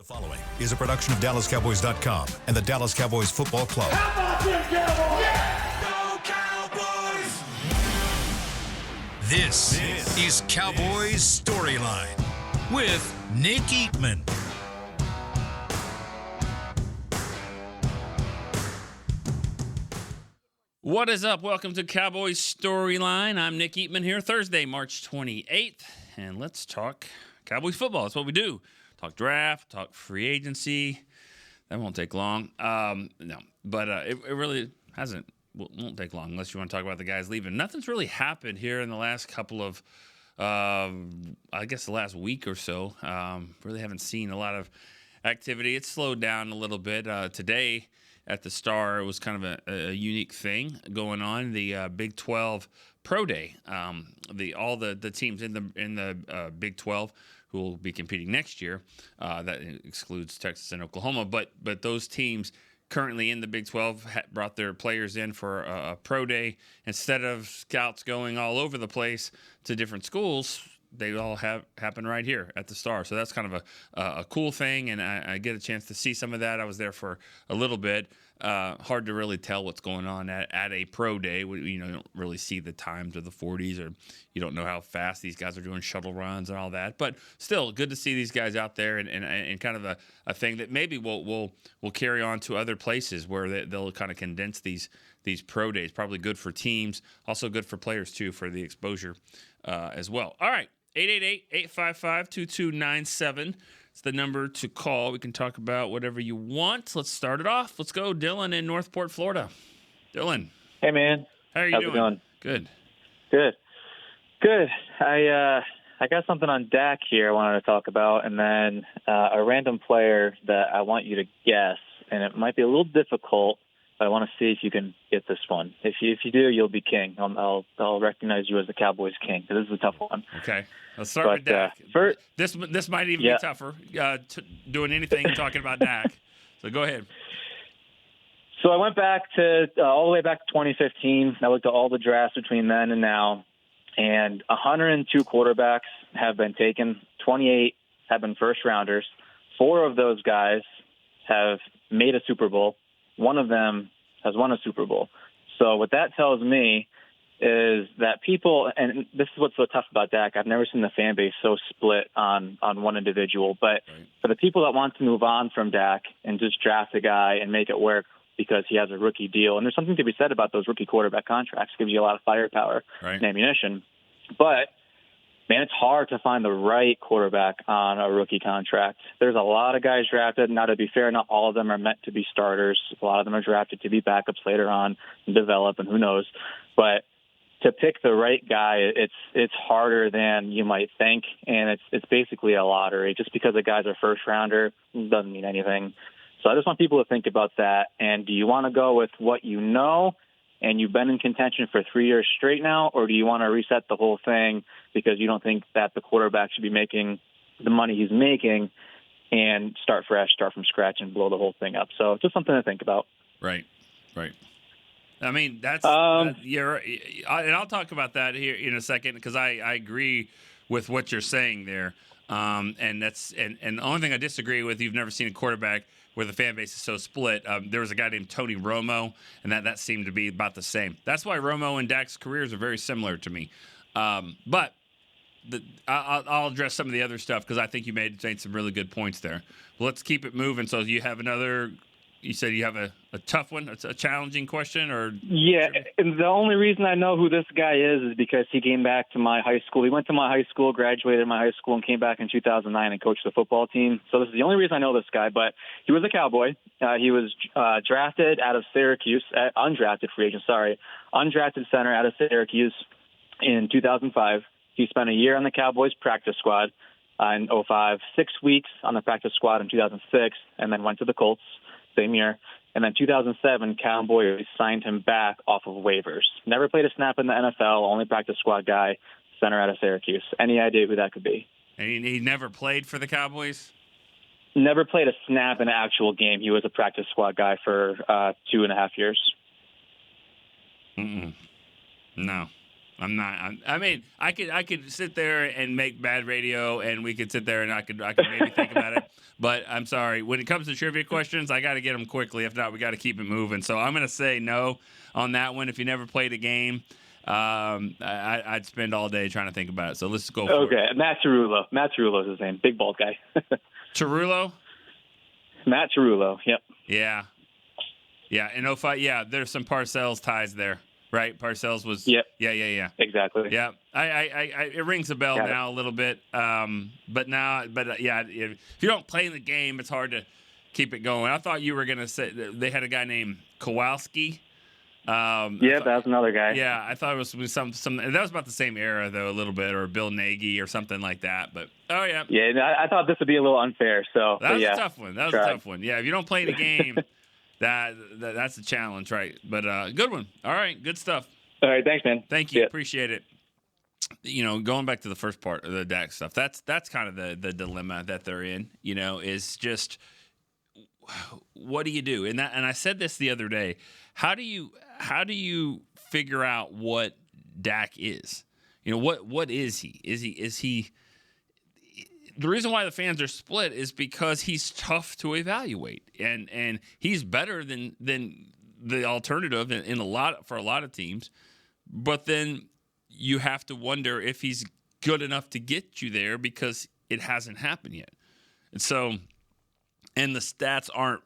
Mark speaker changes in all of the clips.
Speaker 1: Following is a production of DallasCowboys.com and the Dallas Cowboys Football Club.
Speaker 2: How about them Cowboys?
Speaker 3: Yeah! Go Cowboys!
Speaker 1: This is Cowboys StoryLine with Nick Eatman.
Speaker 4: What is up? Welcome to Cowboys Storyline. I'm Nick Eatman here, Thursday, March 28th, and let's talk Cowboys football. That's what we do. Talk draft, talk free agency. That won't take long. It really won't take long unless you want to talk about the guys leaving. Nothing's really happened here in the last couple of, I guess the last week or so. Really haven't seen a lot of activity. It's slowed down a little bit. Today at the Star, it was kind of a unique thing going on. The Big 12 Pro Day. All the teams in the Big 12 who will be competing next year. That excludes Texas and Oklahoma. But those teams currently in the Big 12 brought their players in for a pro day. Instead of scouts going all over the place to different schools, they all happen right here at the Star. So that's kind of a cool thing, and I get a chance to see some of that. I was there for a little bit. Hard to really tell what's going on at a pro day. You don't really see the times of the 40s, or you don't know how fast these guys are doing shuttle runs and all that. But still, good to see these guys out there, and kind of a thing that maybe we'll carry on to other places where they'll kind of condense these pro days. Probably good for teams, also good for players too, for the exposure as well. All right, 888-855-2297. It's the number to call. We can talk about whatever you want. Let's start it off. Let's go, Dylan in Northport, Florida. Dylan.
Speaker 5: Hey, man.
Speaker 4: How are you
Speaker 5: How's
Speaker 4: doing?
Speaker 5: It going?
Speaker 4: Good.
Speaker 5: Good. I got something on Dak here I wanted to talk about, and then a random player that I want you to guess, and it might be a little difficult, but I want to see if you can get this one. If you do, you'll be king. I'll recognize you as the Cowboys king. So this is a tough one.
Speaker 4: Okay. Let's start with Dak. This might even be tougher, doing anything talking about Dak. So go ahead.
Speaker 5: So I went back to all the way back to 2015. I looked at all the drafts between then and now, and 102 quarterbacks have been taken. 28 have been first-rounders. 4 of those guys have made a Super Bowl. One of them has won a Super Bowl. So what that tells me is that people, and this is what's so tough about Dak, I've never seen the fan base so split on one individual. But for the people that want to move on from Dak and just draft a guy and make it work because he has a rookie deal, and there's something to be said about those rookie quarterback contracts, gives you a lot of firepower and ammunition. But, man, it's hard to find the right quarterback on a rookie contract. There's a lot of guys drafted. Now, to be fair, not all of them are meant to be starters. A lot of them are drafted to be backups later on and develop, and who knows. But to pick the right guy, it's harder than you might think, and it's basically a lottery. Just because a guy's a first-rounder doesn't mean anything. So I just want people to think about that. And do you want to go with what you know and you've been in contention for 3 years straight now, or do you want to reset the whole thing because you don't think that the quarterback should be making the money he's making and start fresh, start from scratch, and blow the whole thing up? So just something to think about.
Speaker 4: Right. I mean, and I'll talk about that here in a second because I agree with what you're saying there. And the only thing I disagree with, you've never seen a quarterback where the fan base is so split. There was a guy named Tony Romo, and that seemed to be about the same. That's why Romo and Dak's careers are very similar to me. But I'll address some of the other stuff because I think you made some really good points there. Well, let's keep it moving. So you have another. You said you have a tough one, a challenging question, or
Speaker 5: and the only reason I know who this guy is because he came back to my high school. He went to my high school, graduated my high school, and came back in 2009 and coached the football team. So this is the only reason I know this guy. But he was a Cowboy. He was drafted out of Syracuse, undrafted free agent. Undrafted center out of Syracuse in 2005. He spent a year on the Cowboys practice squad in 2005, 6 weeks on the practice squad in 2006, and then went to the Colts. Same year. And then 2007, Cowboys signed him back off of waivers. Never played a snap in the NFL, only practice squad guy, center out of Syracuse. Any idea who that could be?
Speaker 4: And he never played for the Cowboys?
Speaker 5: Never played a snap in an actual game. He was a practice squad guy for 2.5 years.
Speaker 4: No. I'm not. I mean, I could sit there and make bad radio, and we could sit there and I could maybe think about it. But I'm sorry. When it comes to trivia questions, I got to get them quickly. If not, we got to keep it moving. So I'm gonna say no on that one. If you never played a game, I'd spend all day trying to think about it. So let's go for it.
Speaker 5: Okay, Matt Cerullo. Matt Cerullo is his name. Big bald guy.
Speaker 4: Cerullo?
Speaker 5: Matt Cerullo. Yep.
Speaker 4: Yeah. Yeah. In 05, yeah, there's some Parcells ties there. Right, Parcells was.
Speaker 5: Yep.
Speaker 4: Yeah.
Speaker 5: Exactly.
Speaker 4: Yeah, I it rings a bell now a little bit. But yeah, if you don't play in the game, it's hard to keep it going. I thought you were gonna say they had a guy named Kowalski.
Speaker 5: That's another guy.
Speaker 4: Yeah, I thought it was some. That was about the same era though, a little bit, or Bill Nagy or something like that. But yeah.
Speaker 5: Yeah, I thought this would be a little unfair. So
Speaker 4: that was
Speaker 5: a
Speaker 4: tough one. That was a tough one. Yeah, if you don't play the game. That's a challenge, right? But good one. All right, good stuff.
Speaker 5: All right, thanks, man.
Speaker 4: Thank you, appreciate it. Going back to the first part of the Dak stuff, that's kind of the dilemma that they're in. Is just what do you do? And I said this the other day. How do you figure out what Dak is? What is he? Is he? The reason why the fans are split is because he's tough to evaluate, and he's better than the alternative for a lot of teams. But then you have to wonder if he's good enough to get you there because it hasn't happened yet. And the stats aren't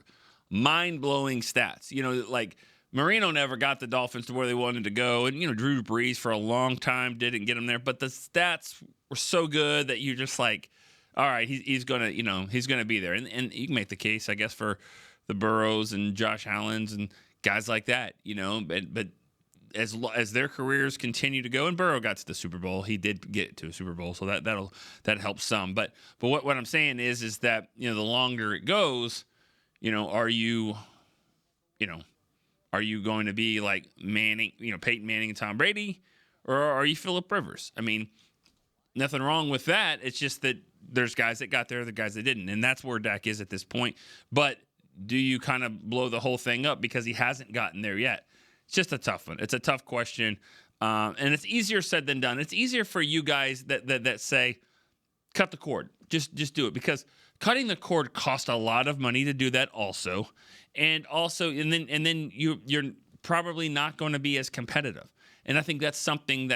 Speaker 4: mind-blowing stats. Like Marino never got the Dolphins to where they wanted to go, and Drew Brees for a long time didn't get them there. But the stats were so good that you're just like, all right, he's gonna be there, and you can make the case, I guess, for the Burrows and Josh Allen's and guys like that, But as their careers continue to go, and Burrow got to the Super Bowl, he did get to a Super Bowl, so that helps some. But what I'm saying is that the longer it goes, are you going to be like Manning, Peyton Manning and Tom Brady, or are you Phillip Rivers? I mean, nothing wrong with that. It's just that there's guys that got there, the guys that didn't. And that's where Dak is at this point. But do you kind of blow the whole thing up because he hasn't gotten there yet? It's just a tough one. It's a tough question. And it's easier said than done. It's easier for you guys that say, cut the cord. Just do it. Because cutting the cord costs a lot of money to do that also. And then you're probably not going to be as competitive. And I think that's something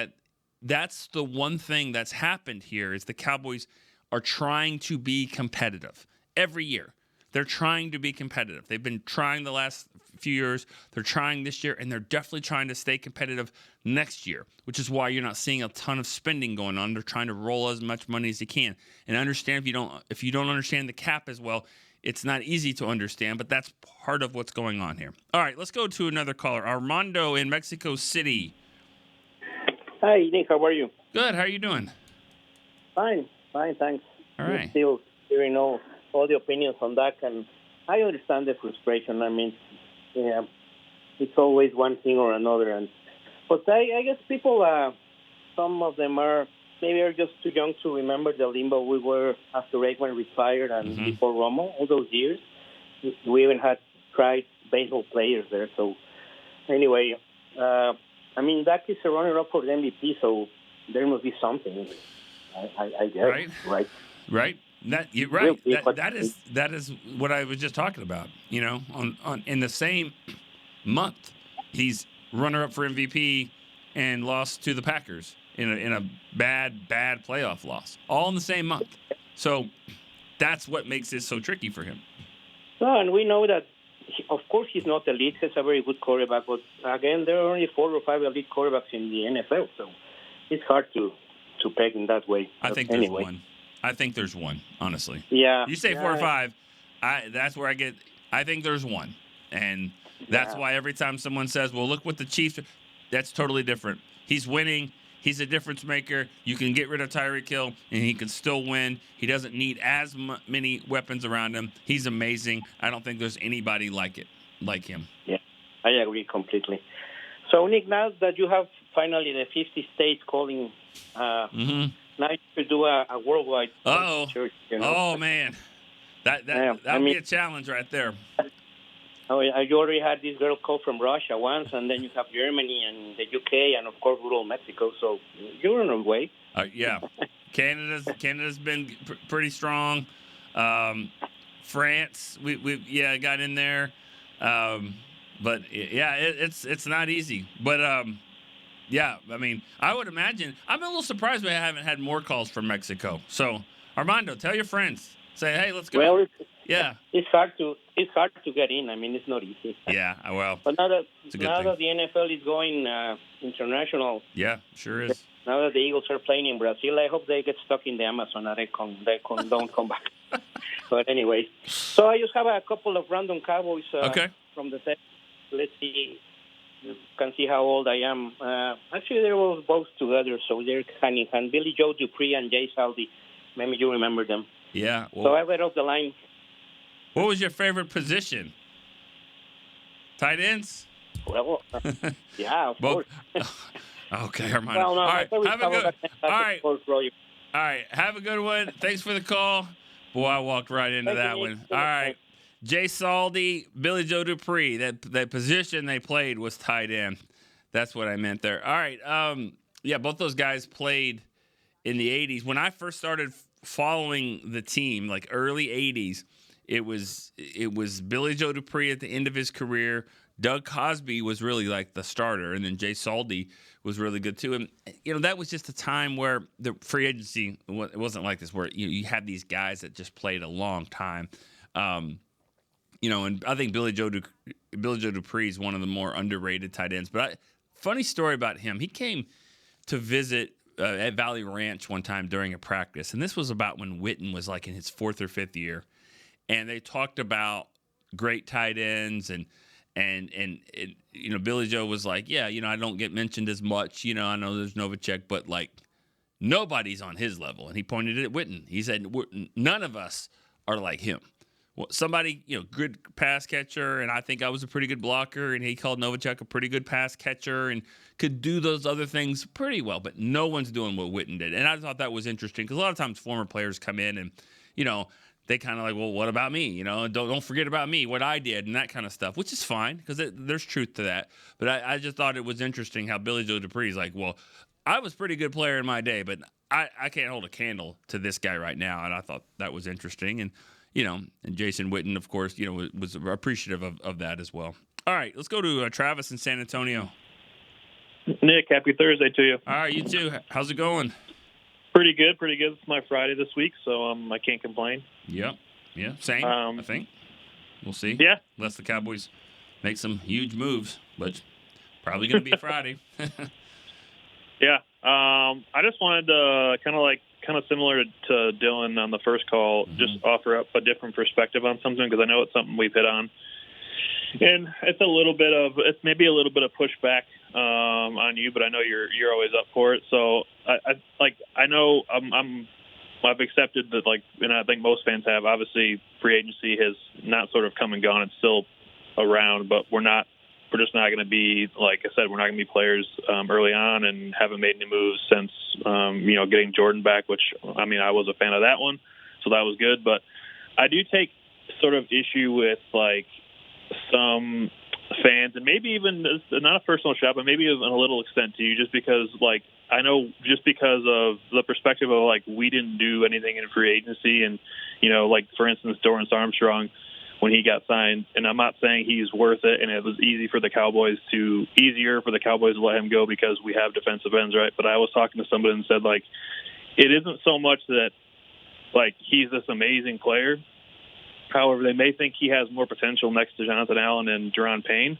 Speaker 4: that's the one thing that's happened here is the Cowboys are trying to be competitive every year. They're trying to be competitive. They've been trying the last few years. They're trying this year, and they're definitely trying to stay competitive next year, which is why you're not seeing a ton of spending going on. They're trying to roll as much money as you can. And understand if you don't understand the cap as well, it's not easy to understand, but that's part of what's going on here. All right, let's go to another caller. Armando in Mexico City.
Speaker 2: Hi, Nick. How are you?
Speaker 4: Good. How are you doing?
Speaker 2: Fine, thanks.
Speaker 4: All right.
Speaker 2: Still hearing all the opinions on that, and I understand the frustration. I mean, yeah, it's always one thing or another, but I guess people, some of them are just too young to remember the limbo we were after Aikman retired and before Romo. All those years, we even had tried baseball players there. So anyway, I mean, Dak is a runner-up for the MVP, so there must be something. I guess.
Speaker 4: Right. That is what I was just talking about. On in the same month, he's runner-up for MVP and lost to the Packers in a bad playoff loss, all in the same month. So that's what makes this so tricky for him.
Speaker 2: Well, and we know that. Of course, he's not elite. He's a very good quarterback, but again, there are only 4 or 5 elite quarterbacks in the NFL, so it's hard to peg in that way.
Speaker 4: I think there's one. I think there's one, honestly.
Speaker 2: Yeah.
Speaker 4: You say 4 or 5, that's where I get. I think there's one, and that's why every time someone says, "Well, look what the Chiefs," that's totally different. He's winning. He's a difference maker. You can get rid of Tyreek Hill, and he can still win. He doesn't need as many weapons around him. He's amazing. I don't think there's anybody like him.
Speaker 2: Yeah, I agree completely. So, Nick, now that you have finally the 50 states calling, now you should do a worldwide church.
Speaker 4: Oh, man. That'd be a challenge right there.
Speaker 2: You already had this girl call from Russia once, and then you have Germany and the UK, and of course, good old Mexico. So you're on the way.
Speaker 4: Yeah, Canada's been pretty strong. France, we got in there, but yeah, it's not easy. But yeah, I mean, I would imagine I'm a little surprised we haven't had more calls from Mexico. So Armando, tell your friends, say, hey, let's go.
Speaker 2: Well,
Speaker 4: it's
Speaker 2: hard to get in. I mean, it's not easy.
Speaker 4: Yeah, well,
Speaker 2: but now that
Speaker 4: the
Speaker 2: NFL is going international,
Speaker 4: yeah, sure is.
Speaker 2: Now that the Eagles are playing in Brazil, I hope they get stuck in the Amazon and they don't come back. But anyway, so I just have a couple of random Cowboys from the set. Let's see. You can see how old I am. Actually, they were both together, so they're hand in hand. Billy Joe Dupree and Jay Saldi. Maybe you remember them.
Speaker 4: Yeah. Well,
Speaker 2: so I read off the line.
Speaker 4: What was your favorite position? Tight ends?
Speaker 2: Well, yeah, of course.
Speaker 4: Okay, Armando.
Speaker 2: Well, no,
Speaker 4: all right,
Speaker 2: have a good.
Speaker 4: All right, have a good one. Thanks for the call. Boy, I walked right into that one. All right, Jay Saldi, Billy Joe Dupree. That position they played was tight end. That's what I meant there. All right, yeah, both those guys played in the '80s. When I first started following the team, like early '80s, it was Billy Joe Dupree at the end of his career. Doug Cosby was really like the starter, and then Jay Saldi was really good too. And that was just a time where the free agency, it wasn't like this, where you had these guys that just played a long time. And I think Billy Joe Dupree is one of the more underrated tight ends. But funny story about him, he came to visit at Valley Ranch one time during a practice, and this was about when Witten was like in his 4th or 5th year, and they talked about great tight ends and Billy Joe was like, yeah, I don't get mentioned as much. I know there's Novacek, but like nobody's on his level. And he pointed at Witten. He said, none of us are like him. Well, somebody, good pass catcher, and I think I was a pretty good blocker, and he called Novacek a pretty good pass catcher and could do those other things pretty well, but no one's doing what Witten did. And I thought that was interesting because a lot of times former players come in and, they kind of like, well, what about me? Don't forget about me, what I did, and that kind of stuff, which is fine because there's truth to that. But I just thought it was interesting how Billy Joe Dupree is like, well, I was a pretty good player in my day, but I can't hold a candle to this guy right now. And I thought that was interesting. And, and Jason Witten, of course, was appreciative of that as well. All right, let's go to Travis in San Antonio.
Speaker 6: Nick, happy Thursday to you.
Speaker 4: All right, you too. How's it going?
Speaker 6: Pretty good. It's my Friday this week, so I can't complain.
Speaker 4: Yep. Yeah, same, I think. We'll see.
Speaker 6: Yeah.
Speaker 4: Unless the Cowboys make some huge moves, but probably going to be a Friday.
Speaker 6: Yeah. I just wanted to kind of similar to Dylan on the first call, just offer up a different perspective on something because I know it's something we've hit on. And it's maybe a little bit of pushback on you, but I know you're always up for it. So I know I've accepted that, and I think most fans have. Obviously, free agency has not sort of come and gone; it's still around, but we're just not going to be, like I said, we're not going to be players early on, and haven't made any moves since getting Jordan back. Which I was a fan of that one, so that was good. But I do take sort of issue with some fans, and maybe even not a personal shot, but maybe in a little extent to you, just because I know just because of the perspective of we didn't do anything in free agency, and for instance Dorrance Armstrong when he got signed, and I'm not saying he's worth it, and it was easier for the Cowboys to let him go because we have defensive ends, right? But I was talking to somebody and said it isn't so much that he's this amazing player. However, they may think he has more potential next to Jonathan Allen and Deron Payne,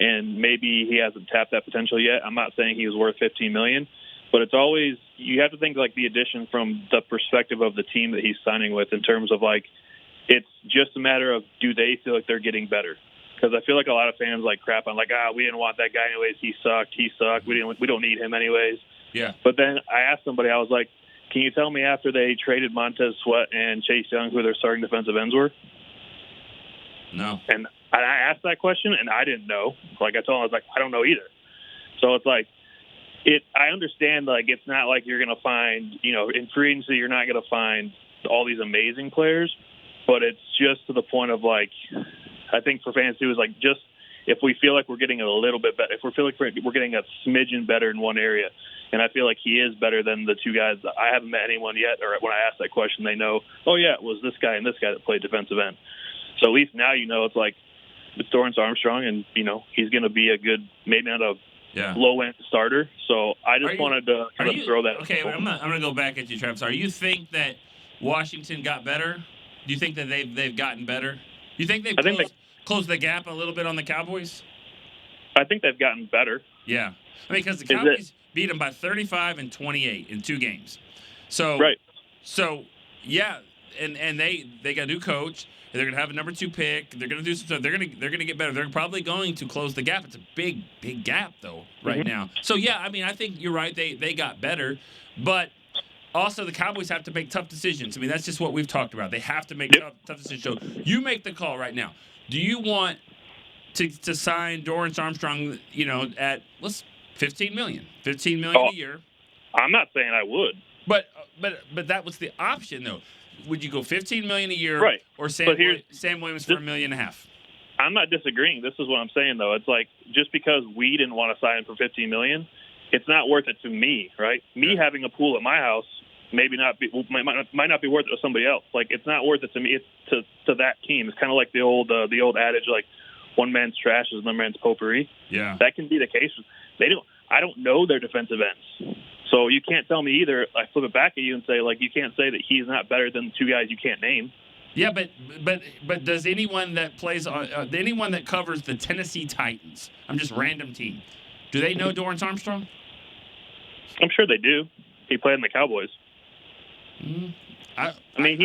Speaker 6: and maybe he hasn't tapped that potential yet. I'm not saying he was worth $15 million, but it's always you have to think the addition from the perspective of the team that he's signing with, in terms of it's just a matter of do they feel like they're getting better? Because I feel like a lot of fans crap on we didn't want that guy anyways. He sucked. We don't need him anyways.
Speaker 4: Yeah.
Speaker 6: But then I asked somebody, I was like, can you tell me after they traded Montez Sweat and Chase Young who their starting defensive ends were?
Speaker 4: No.
Speaker 6: And I asked that question, and I didn't know. I told him, I was like, I don't know either. So it's I understand, it's not like you're going to find, in free agency, you're not going to find all these amazing players, but it's just to the point of, I think for fantasy, it was like just if we feel like we're getting a little bit better, if we feel like we're getting a smidgen better in one area, and I feel like he is better than the two guys. I haven't met anyone yet, or when I ask that question, they know, oh, yeah, it was this guy and this guy that played defensive end. So at least now it's like it's Dorrance Armstrong, and, he's going to be a good, maybe not a low-end starter. So I just wanted to kind of throw that.
Speaker 4: Okay, I'm going to go back at you, Travis. Are you think that Washington got better? Do you think that they've gotten better? Do you think they've closed the gap a little bit on the Cowboys?
Speaker 6: I think they've gotten better.
Speaker 4: Yeah. Because the Cowboys beat them by 35 and 28 in 2 games. So, right. So, yeah, and they got a new coach. They're going to have a number 2 pick. They're going to do some stuff. They're going to get better. They're probably going to close the gap. It's a big gap, though, right now. So, yeah, I think you're right. They got better. But also the Cowboys have to make tough decisions. I mean, that's just what we've talked about. They have to make tough decisions. So you make the call right now. Do you want to sign Dorrance Armstrong, at $15 million a year?
Speaker 6: I'm not saying I would.
Speaker 4: But that was the option, though. Would you go $15 million a year,
Speaker 6: right?
Speaker 4: Or Sam Williams for $1.5 million?
Speaker 6: I'm not disagreeing. This is what I'm saying, though. It's like just because we didn't want to sign him for $15 million, it's not worth it to me, right? Me having a pool at my house might not be worth it to somebody else. Like it's not worth it to me. It's to that team. It's kind of like the old adage, like one man's trash is another man's potpourri.
Speaker 4: Yeah,
Speaker 6: that can be the case. I don't know their defensive ends. So you can't tell me either. I flip it back at you and say, like, you can't say that he's not better than the 2 guys you can't name.
Speaker 4: Yeah, but does anyone that plays anyone that covers the Tennessee Titans, I'm just random team, do they know Dorrance Armstrong?
Speaker 6: I'm sure they do. He played in the Cowboys. He made.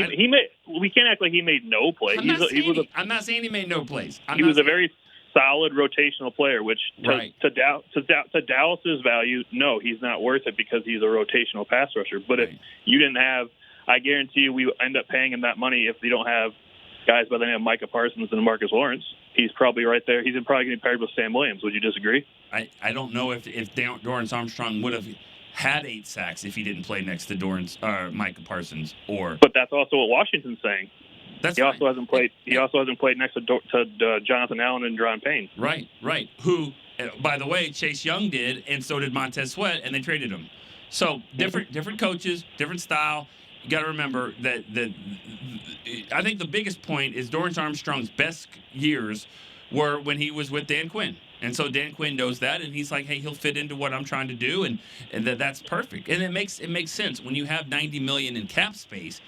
Speaker 6: We can't act like he made no plays.
Speaker 4: I'm not saying he made no plays.
Speaker 6: He was a very solid rotational player, which to Dallas's value, no, he's not worth it because he's a rotational pass rusher. But if you didn't have, I guarantee you we end up paying him that money if you don't have guys by the name of Micah Parsons and Marcus Lawrence. He's probably right there. He's probably going to be paired with Sam Williams. Would you disagree?
Speaker 4: I don't know if Dorrance Armstrong would have had 8 sacks if he didn't play next to Micah Parsons. But
Speaker 6: that's also what Washington's saying. He also hasn't played. He also hasn't played next to Jonathan Allen and Deron Payne.
Speaker 4: Right. Who, by the way, Chase Young did, and so did Montez Sweat, and they traded him. So different coaches, different style. You got to remember that I think the biggest point is Dorrance Armstrong's best years were when he was with Dan Quinn. And so Dan Quinn knows that, and he's like, hey, he'll fit into what I'm trying to do, and that's perfect. And it makes sense. When you have $90 million in cap space,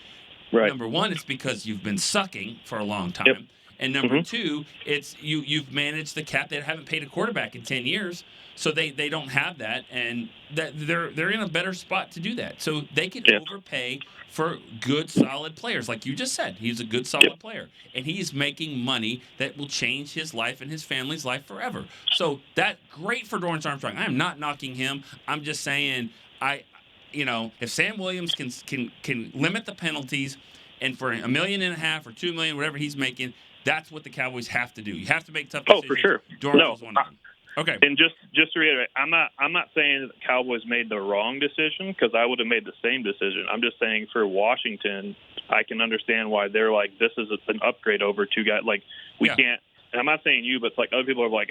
Speaker 4: right. Number one, it's because you've been sucking for a long time. Yep. And number 2, it's you've managed the cap. They haven't paid a quarterback in 10 years, so they don't have that, and that they're in a better spot to do that. So they can overpay for good, solid players. Like you just said, he's a good, solid player, and he's making money that will change his life and his family's life forever. So that's great for Dorrance Armstrong. I am not knocking him. I'm just saying if Sam Williams can limit the penalties, and for $1.5 million or $2 million, whatever he's making, that's what the Cowboys have to do. You have to make tough decisions.
Speaker 6: Oh, for sure.
Speaker 4: Dorrance was one of them. Okay.
Speaker 6: And just to reiterate, I'm not saying that the Cowboys made the wrong decision because I would have made the same decision. I'm just saying for Washington, I can understand why they're like, this is an upgrade over 2 guys. Like we can't. And I'm not saying you, but it's like other people are like,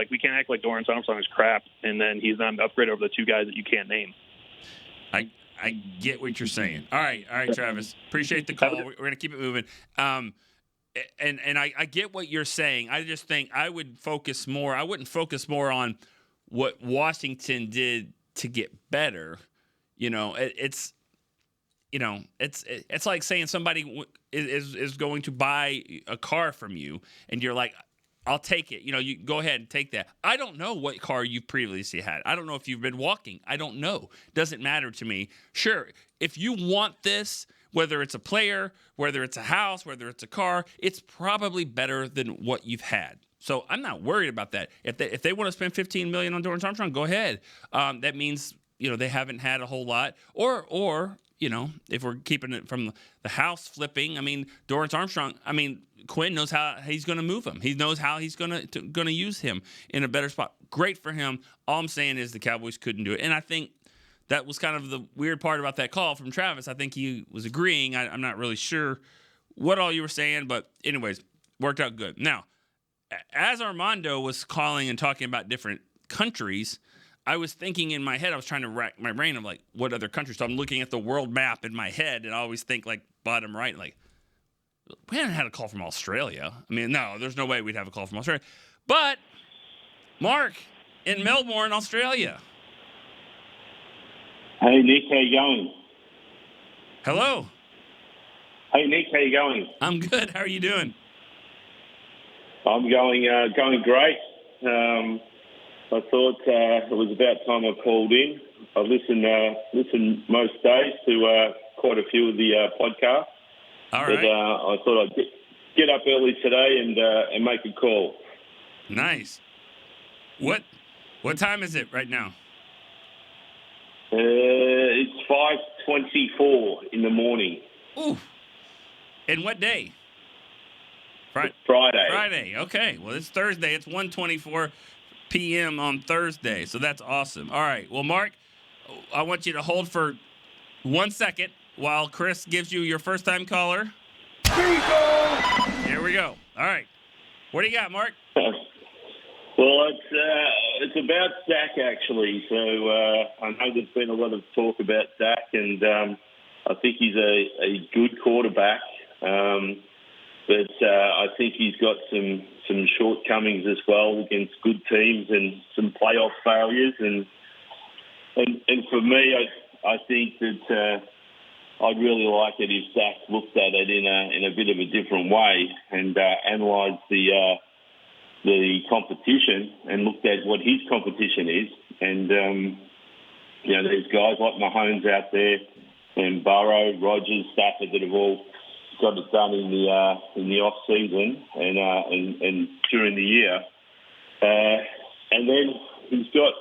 Speaker 6: we can't act like Dorrance Armstrong is crap, and then he's not an upgrade over the 2 guys that you can't name.
Speaker 4: I get what you're saying. All right, Travis. Appreciate the call. We're going to keep it moving. And I get what you're saying. I just think I wouldn't focus more on what Washington did to get better. It's like saying somebody is going to buy a car from you, and you're like, I'll take it. You go ahead and take that. I don't know what car you've previously had. I don't know if you've been walking. I don't know. Doesn't matter to me. Sure, if you want this, whether it's a player, whether it's a house, whether it's a car, it's probably better than what you've had. So I'm not worried about that. If they want to spend $15 million on Dorrance Armstrong, go ahead. That means they haven't had a whole lot. Or if we're keeping it from the house flipping, Dorrance Armstrong, Quinn knows how he's going to move him. He knows how he's going to use him in a better spot. Great for him. All I'm saying is the Cowboys couldn't do it. And I think that was kind of the weird part about that call from Travis. I think he was agreeing. I'm not really sure what all you were saying, but anyways, worked out good. Now, as Armando was calling and talking about different countries, I was thinking in my head, I was trying to rack my brain of like what other countries. So I'm looking at the world map in my head, and I always think like bottom right, like we haven't had a call from Australia. I mean, no, there's no way we'd have a call from Australia. But Mark in Melbourne, Australia.
Speaker 7: Hey, Nick, how you going?
Speaker 4: Hello.
Speaker 7: Hey, Nick, how you going?
Speaker 4: I'm good. How are you doing?
Speaker 7: I'm going great. I thought it was about time I called in. I listen most days to quite a few of the podcasts.
Speaker 4: All right.
Speaker 7: But I thought I'd get up early today and make a call.
Speaker 4: Nice. What time is it right now?
Speaker 7: It's 5:24 in the morning.
Speaker 4: Ooh. And what day?
Speaker 7: Friday.
Speaker 4: Friday. Okay. Well, it's Thursday. It's 1:24 p.m. on Thursday. So that's awesome. All right. Well, Mark, I want you to hold for 1 second while Chris gives you your first-time caller. Here we go. All right. What do you got, Mark?
Speaker 7: Well, it's about Dak, actually. So I know there's been a lot of talk about Dak, and I think he's a good quarterback. But I think he's got some shortcomings as well against good teams and some playoff failures. And for me, I think that I'd really like it if Dak looked at it in a bit of a different way and analysed the competition and looked at what his competition is. And there's guys like Mahomes out there and Burrow, Rodgers, Stafford that have all got it done in the off season and during the year. And then he's got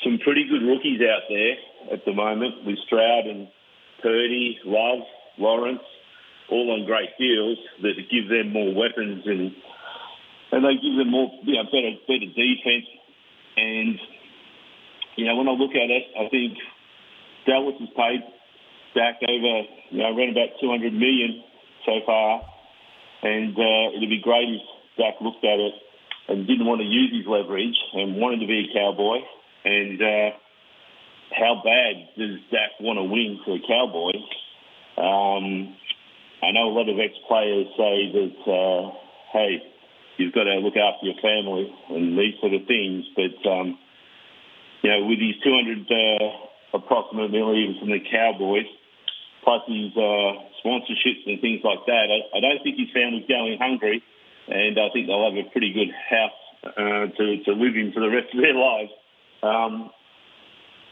Speaker 7: some pretty good rookies out there at the moment with Stroud and Purdy, Love, Lawrence, all on great deals that give them more weapons and they give them more better defense. And when I look at it, I think Dallas has paid Dak over around about $200 million so far, and it'd be great if Dak looked at it and didn't want to use his leverage and wanted to be a Cowboy. And how bad does Dak want to win for the Cowboys? I know a lot of ex-players say that, hey, you've got to look after your family and these sort of things. But, with his 200 approximate million from the Cowboys, plus his sponsorships and things like that, I don't think his family's going hungry, and I think they'll have a pretty good house to live in for the rest of their lives.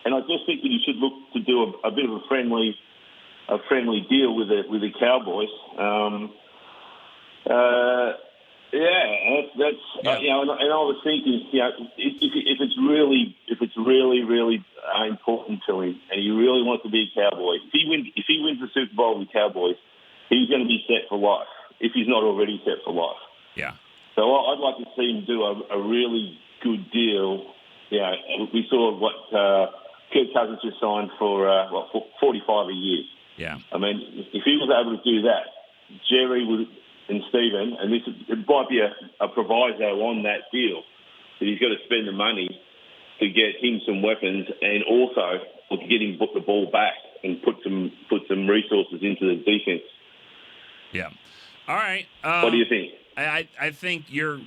Speaker 7: And I just think that you should look to do a bit of a friendly deal with the Cowboys. And I was thinking, if it's really important to him, and he really wants to be a Cowboy, if he wins the Super Bowl with the Cowboys, he's going to be set for life. If he's not already set for life. Yeah. So I'd like to see him do a really good deal. Yeah, we saw what Kirk Cousins just signed for 45 a year. Yeah. I mean, if he was able to do that, Jerry would. And Stephen, and it might be a proviso on that deal that he's got to spend the money to get him some weapons and also to get him the ball back and put some resources into the defense. Yeah. All right. What do you think? I think you're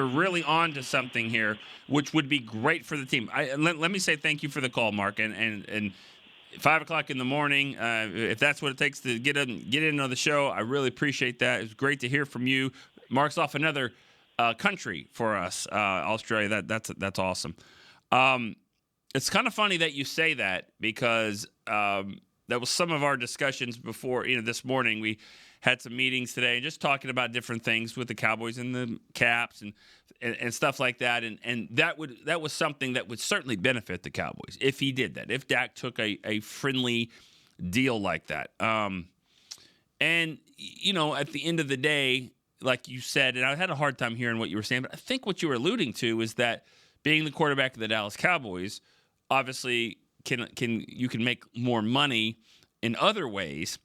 Speaker 7: really on to something here, which would be great for the team. Let me say thank you for the call, Mark, and 5 o'clock in the morning, if that's what it takes to get in on the show, I really appreciate that. It's great to hear from you. Marks off another country for us, Australia. That's awesome. It's kind of funny that you say that because that was some of our discussions before. This morning we had some meetings today, just talking about different things with the Cowboys and the Caps and stuff like that. And that was something that would certainly benefit the Cowboys if he did that, if Dak took a friendly deal like that. And, at the end of the day, like you said, and I had a hard time hearing what you were saying, but I think what you were alluding to is that being the quarterback of the Dallas Cowboys, obviously you can make more money in other ways,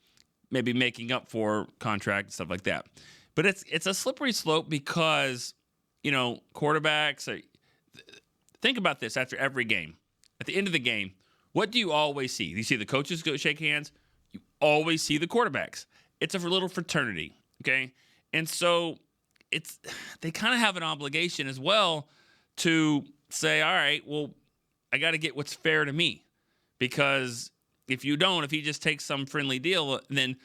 Speaker 7: maybe making up for contract and stuff like that.
Speaker 4: But it's a slippery slope because, quarterbacks are – think about this after every game. At the end of the game, what do you always see? You see the coaches go shake hands. You always see the quarterbacks. It's a little fraternity, okay? And so they kind of have an obligation as well to say, all right, well, I got to get what's fair to me. Because if you don't, if he just takes some friendly deal, then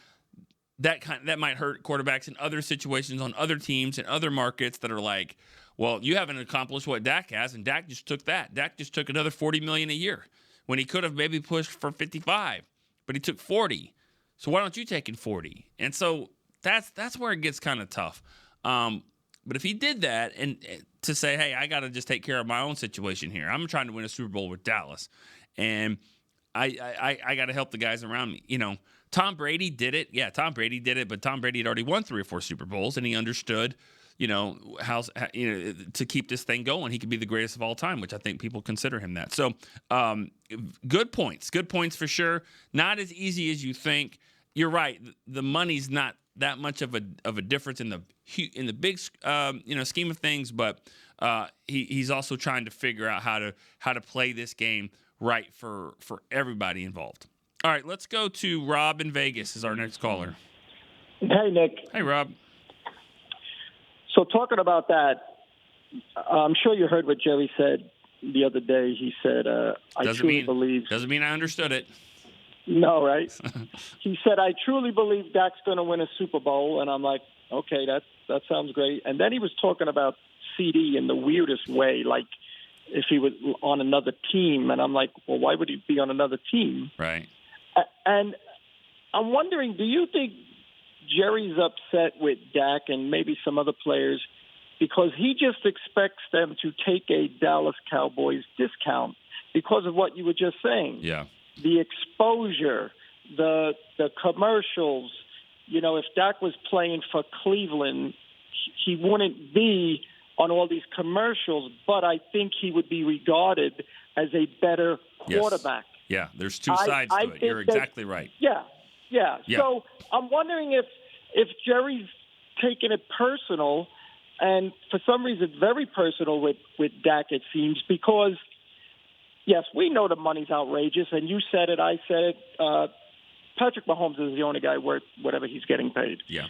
Speaker 4: that might hurt quarterbacks in other situations on other teams and other markets that are like, well, you haven't accomplished what Dak has, and Dak just took that. Dak just took another $40 million a year when he could have maybe pushed for 55, but he took 40. So why don't you take in 40? And so that's where it gets kind of tough. But if he did that and to say, hey, I got to just take care of my own situation here. I'm trying to win a Super Bowl with Dallas, and I got to help the guys around me. Tom Brady did it. Yeah, Tom Brady did it, but Tom Brady had already won 3 or 4 Super Bowls, and he understood, how to keep this thing going. He could be the greatest of all time, which I think people consider him that. So, good points for sure. Not as easy as you think. You're right. The money's not that much of a difference in the big scheme of things, but he's also trying to figure out how to play this game right for everybody involved. All right, let's go to Rob in Vegas is our next caller.
Speaker 8: Hey, Nick.
Speaker 4: Hey, Rob.
Speaker 8: So talking about that, I'm sure you heard what Jerry said the other day. He said, I truly believe.
Speaker 4: Doesn't mean I understood it.
Speaker 8: No, right? He said, I truly believe Dak's going to win a Super Bowl. And I'm like, okay, that sounds great. And then he was talking about CD in the weirdest way, like if he was on another team. And I'm like, well, why would he be on another team?
Speaker 4: Right.
Speaker 8: And I'm wondering, do you think Jerry's upset with Dak and maybe some other players because he just expects them to take a Dallas Cowboys discount because of what you were just saying?
Speaker 4: Yeah.
Speaker 8: The exposure, the commercials. If Dak was playing for Cleveland, he wouldn't be on all these commercials, but I think he would be regarded as a better quarterback.
Speaker 4: Yes. Yeah, there's two sides to it. You're exactly right.
Speaker 8: Yeah. So I'm wondering if Jerry's taking it personal, and for some reason very personal with Dak, it seems, because, yes, we know the money's outrageous, and you said it, I said it. Patrick Mahomes is the only guy worth whatever he's getting paid.
Speaker 4: Yeah.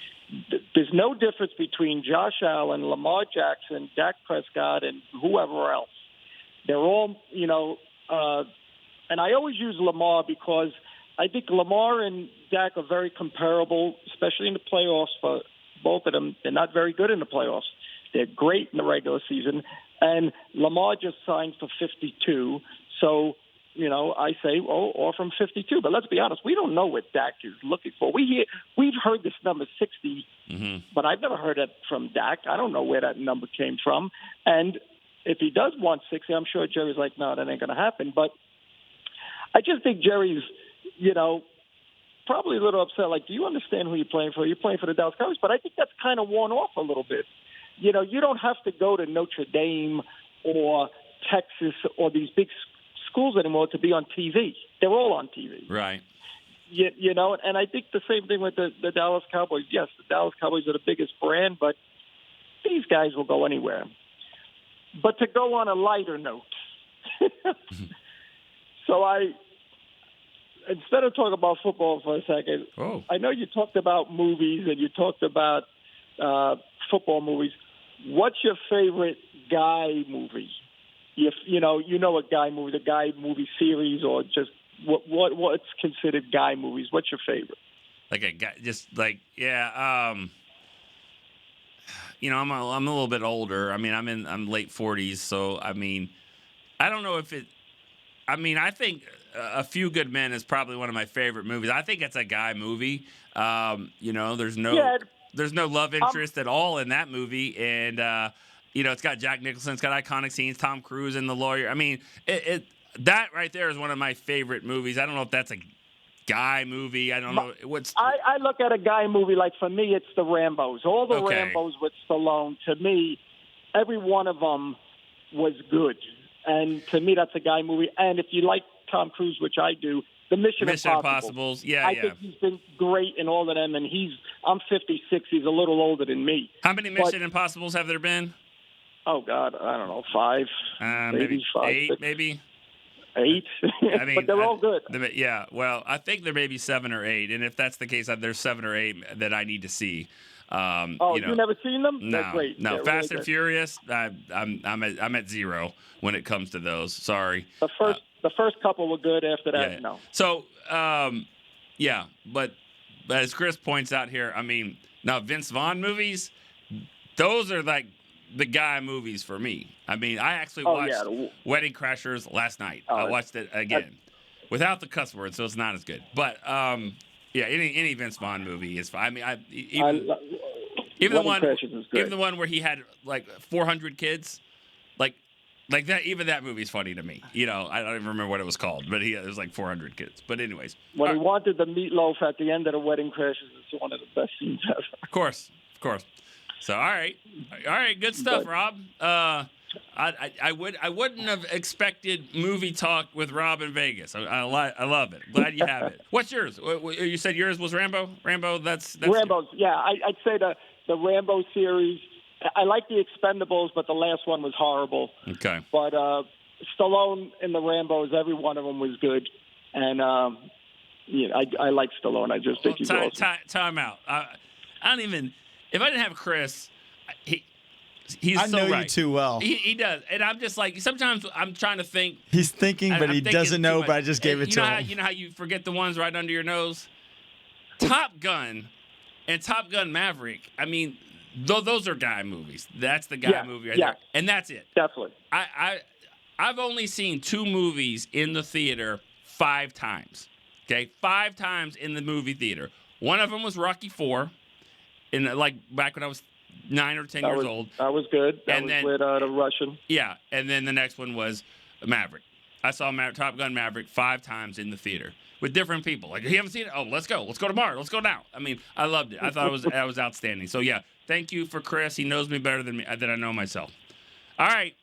Speaker 8: There's no difference between Josh Allen, Lamar Jackson, Dak Prescott, and whoever else. They're all, and I always use Lamar because I think Lamar and Dak are very comparable, especially in the playoffs for both of them. They're not very good in the playoffs. They're great in the regular season. And Lamar just signed for 52. So, I say, offer him 52. But let's be honest, we don't know what Dak is looking for. We've heard this number 60, but I've never heard it from Dak. I don't know where that number came from. And if he does want 60, I'm sure Jerry's like, no, that ain't going to happen. But I just think Jerry's, probably a little upset. Like, do you understand who you're playing for? You're playing for the Dallas Cowboys. But I think that's kind of worn off a little bit. You don't have to go to Notre Dame or Texas or these big schools anymore to be on TV. They're all on TV.
Speaker 4: Right.
Speaker 8: And I think the same thing with the Dallas Cowboys. Yes, the Dallas Cowboys are the biggest brand, but these guys will go anywhere. But to go on a lighter note, so instead of talking about football for a second, I know you talked about movies and you talked about football movies. What's your favorite guy movie? If you know a guy movie, the guy movie series, or just what's considered guy movies? What's your favorite?
Speaker 4: Like a guy, just like I'm a little bit older. I mean, I'm late 40s, so I don't know if it. I think A Few Good Men is probably one of my favorite movies. I think it's a guy movie. There's no love interest at all in that movie, and it's got Jack Nicholson, it's got iconic scenes, Tom Cruise and the lawyer. That right there is one of my favorite movies. I don't know if that's a guy movie. I don't know what's.
Speaker 8: I look at a guy movie like, for me, it's the Rambos. All the Rambos with Stallone. To me, every one of them was good, and to me, that's a guy movie. And if you like Tom Cruise, which I do, the Mission
Speaker 4: Impossibles. Yeah,
Speaker 8: I think he's been great in all of them, and I'm 56. He's a little older than me.
Speaker 4: How many Mission Impossibles have there been?
Speaker 8: Oh God, I don't know, 5,
Speaker 4: maybe
Speaker 8: 5,
Speaker 4: 8,
Speaker 8: 6.
Speaker 4: maybe
Speaker 8: 8.
Speaker 4: I mean,
Speaker 8: but they're all good.
Speaker 4: Yeah, well, I think there may be 7 or 8, and if that's the case, there's 7 or 8 that I need to see.
Speaker 8: You've never seen them?
Speaker 4: No,
Speaker 8: They're great.
Speaker 4: no.
Speaker 8: They're
Speaker 4: Fast
Speaker 8: really
Speaker 4: and Furious. I'm at 0 when it comes to those. Sorry.
Speaker 8: The first couple were good. After that, no.
Speaker 4: So, but as Chris points out here, I mean, now Vince Vaughn movies, those are like the guy movies for me. I mean, I actually watched Wedding Crashers last night. I watched it again without the cuss word, so it's not as good. But any Vince Vaughn movie is fine. I mean, even the one where he had like 400 kids, like that. Even that movie's funny to me. You know, I don't even remember what it was called, but it was like 400 kids. But anyways,
Speaker 8: when he wanted the meatloaf at the end of the Wedding Crashers, it's one of the best scenes ever. Of
Speaker 4: course. So all right, good stuff, Rob. I wouldn't have expected movie talk with Rob in Vegas. I love it. Glad you have it. What's yours? You said yours was Rambo. That's
Speaker 8: Rambo's. Yeah, I'd say the Rambo series. I like the Expendables, but the last one was horrible.
Speaker 4: Okay.
Speaker 8: But Stallone in the Rambos, every one of them was good, and I like Stallone. I just think he's awesome.
Speaker 4: Time out. I don't even. If I didn't have Chris, he's
Speaker 9: I
Speaker 4: so
Speaker 9: know
Speaker 4: right.
Speaker 9: you too well.
Speaker 4: He does, and I'm just like sometimes I'm trying to think.
Speaker 9: He's thinking, but he doesn't know. But I just gave it to him.
Speaker 4: You know how you forget the ones right under your nose. Top Gun and Top Gun Maverick. I mean, those are guy movies. That's the guy movie right there, and that's it.
Speaker 8: Definitely.
Speaker 4: I've only seen 2 movies in the theater 5 times. Okay, 5 times in the movie theater. One of them was Rocky IV. Like back when I was 9 or 10 years old.
Speaker 8: That was good. That was with the Russian.
Speaker 4: Yeah, and then the next one was Maverick. I saw Top Gun Maverick 5 times in the theater with different people. Like, you haven't seen it? Oh, let's go. Let's go tomorrow. Let's go now. I mean, I loved it. I thought that was outstanding. So, yeah, thank you for Chris. He knows me better than I know myself. All right.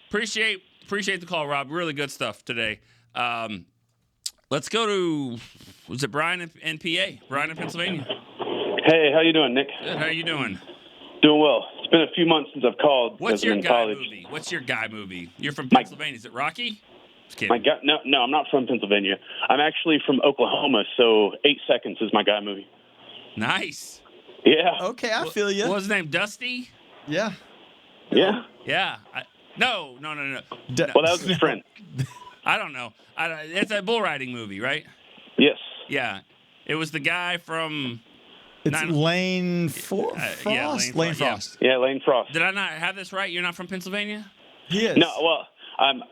Speaker 4: Appreciate the call, Rob. Really good stuff today. Let's go to, was it Brian in PA? Brian in Pennsylvania.
Speaker 10: Hey, how you doing, Nick?
Speaker 4: Good. How you doing?
Speaker 10: Doing well. It's been a few months since I've called.
Speaker 4: What's your guy movie? You're from Pennsylvania. Is it Rocky? Just kidding.
Speaker 10: No, I'm not from Pennsylvania. I'm actually from Oklahoma, so 8 Seconds is my guy movie.
Speaker 4: Nice.
Speaker 10: Yeah.
Speaker 9: Okay, I feel you.
Speaker 4: What was his name? Dusty?
Speaker 9: Yeah.
Speaker 10: Yeah.
Speaker 4: Yeah. No.
Speaker 10: Well, that was his friend.
Speaker 4: I don't know. It's a bull riding movie, right?
Speaker 10: Yes.
Speaker 4: Yeah. It was the guy from...
Speaker 9: It's Lane Frost? Lane Frost.
Speaker 10: Yeah, Lane Frost.
Speaker 4: Did I not have this right? You're not from Pennsylvania?
Speaker 9: He is.
Speaker 10: No, well, I'm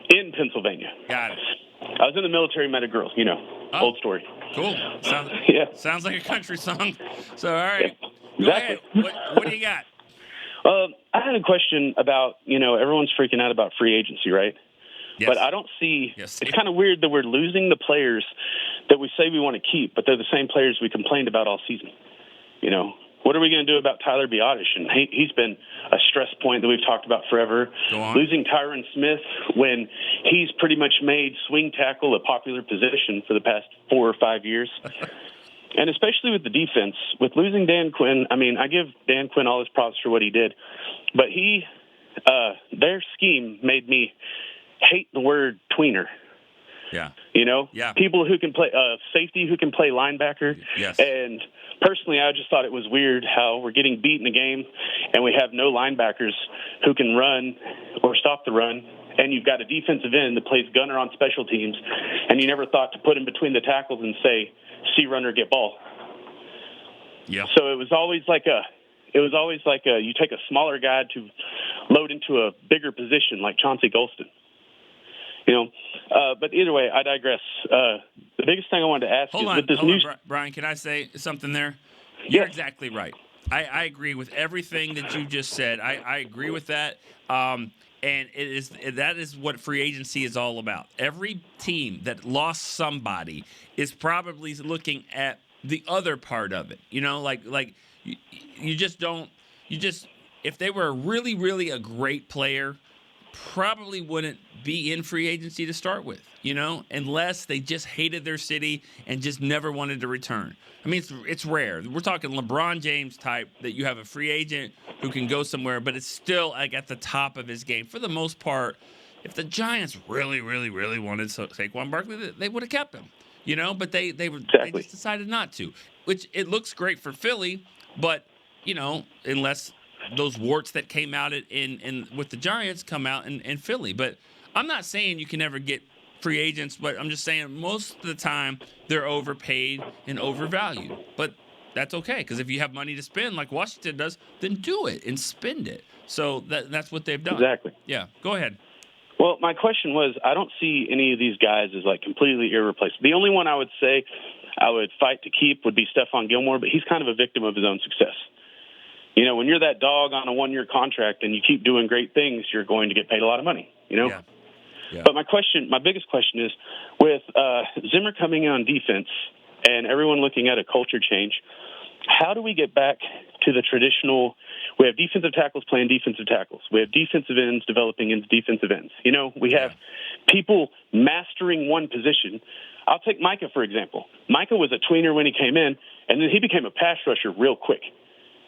Speaker 10: in Pennsylvania.
Speaker 4: Got it.
Speaker 10: I was in the military, met a girl, old story.
Speaker 4: Cool. Sounds like a country song. So, all right.
Speaker 10: Yeah, exactly.
Speaker 4: Go ahead. What do you got?
Speaker 10: I had a question about, everyone's freaking out about free agency, right?
Speaker 4: Yes.
Speaker 10: But I don't see
Speaker 4: Yes.
Speaker 10: It's kind of weird that we're losing the players that we say we want to keep, but they're the same players we complained about all season. What are we going to do about Tyler Biotish? And he's been a stress point that we've talked about forever.
Speaker 4: Go on.
Speaker 10: Losing Tyron Smith when he's pretty much made swing tackle a popular position for the past 4 or 5 years. And especially with the defense, with losing Dan Quinn, I mean, I give Dan Quinn all his props for what he did, but their scheme made me hate the word tweener.
Speaker 4: Yeah. Yeah.
Speaker 10: People who can play safety, who can play linebacker.
Speaker 4: Yes.
Speaker 10: And personally, I just thought it was weird how we're getting beat in the game and we have no linebackers who can run or stop the run. And you've got a defensive end that plays gunner on special teams, and you never thought to put him between the tackles and say, "See runner, get ball."
Speaker 4: Yeah.
Speaker 10: So it was always like you take a smaller guy to load into a bigger position like Chauncey Golston. But either way, I digress. The biggest thing I wanted to ask is with this news.
Speaker 4: Brian, can I say something there? You're
Speaker 10: Yes.
Speaker 4: exactly right. I agree with everything that you just said. I agree with that. And that is what free agency is all about. Every team that lost somebody is probably looking at the other part of it. If they were really, really a great player, probably wouldn't be in free agency to start with. unless they just hated their city and just never wanted to return. I mean, it's rare. We're talking LeBron James type that you have a free agent who can go somewhere, but it's still like at the top of his game. For the most part, if the Giants really, really, really wanted Saquon Barkley, they would have kept him. But they just decided not to. Which it looks great for Philly, but unless those warts that came out in with the Giants come out in Philly. But I'm not saying you can never get free agents, but I'm just saying most of the time they're overpaid and overvalued. But that's okay, because if you have money to spend like Washington does, then do it and spend it. So that's what they've done.
Speaker 10: Exactly.
Speaker 4: Yeah, go ahead.
Speaker 10: Well, my question was, I don't see any of these guys as like completely irreplaceable. The only one I would say I would fight to keep would be Stephon Gilmore, but he's kind of a victim of his own success. When you're that dog on a one-year contract and you keep doing great things, you're going to get paid a lot of money,
Speaker 4: Yeah.
Speaker 10: But my biggest question is, with Zimmer coming in on defense and everyone looking at a culture change, how do we get back to the traditional? We have defensive tackles playing defensive tackles. We have defensive ends developing into defensive ends. We have people mastering one position. I'll take Micah, for example. Micah was a tweener when he came in, and then he became a pass rusher real quick.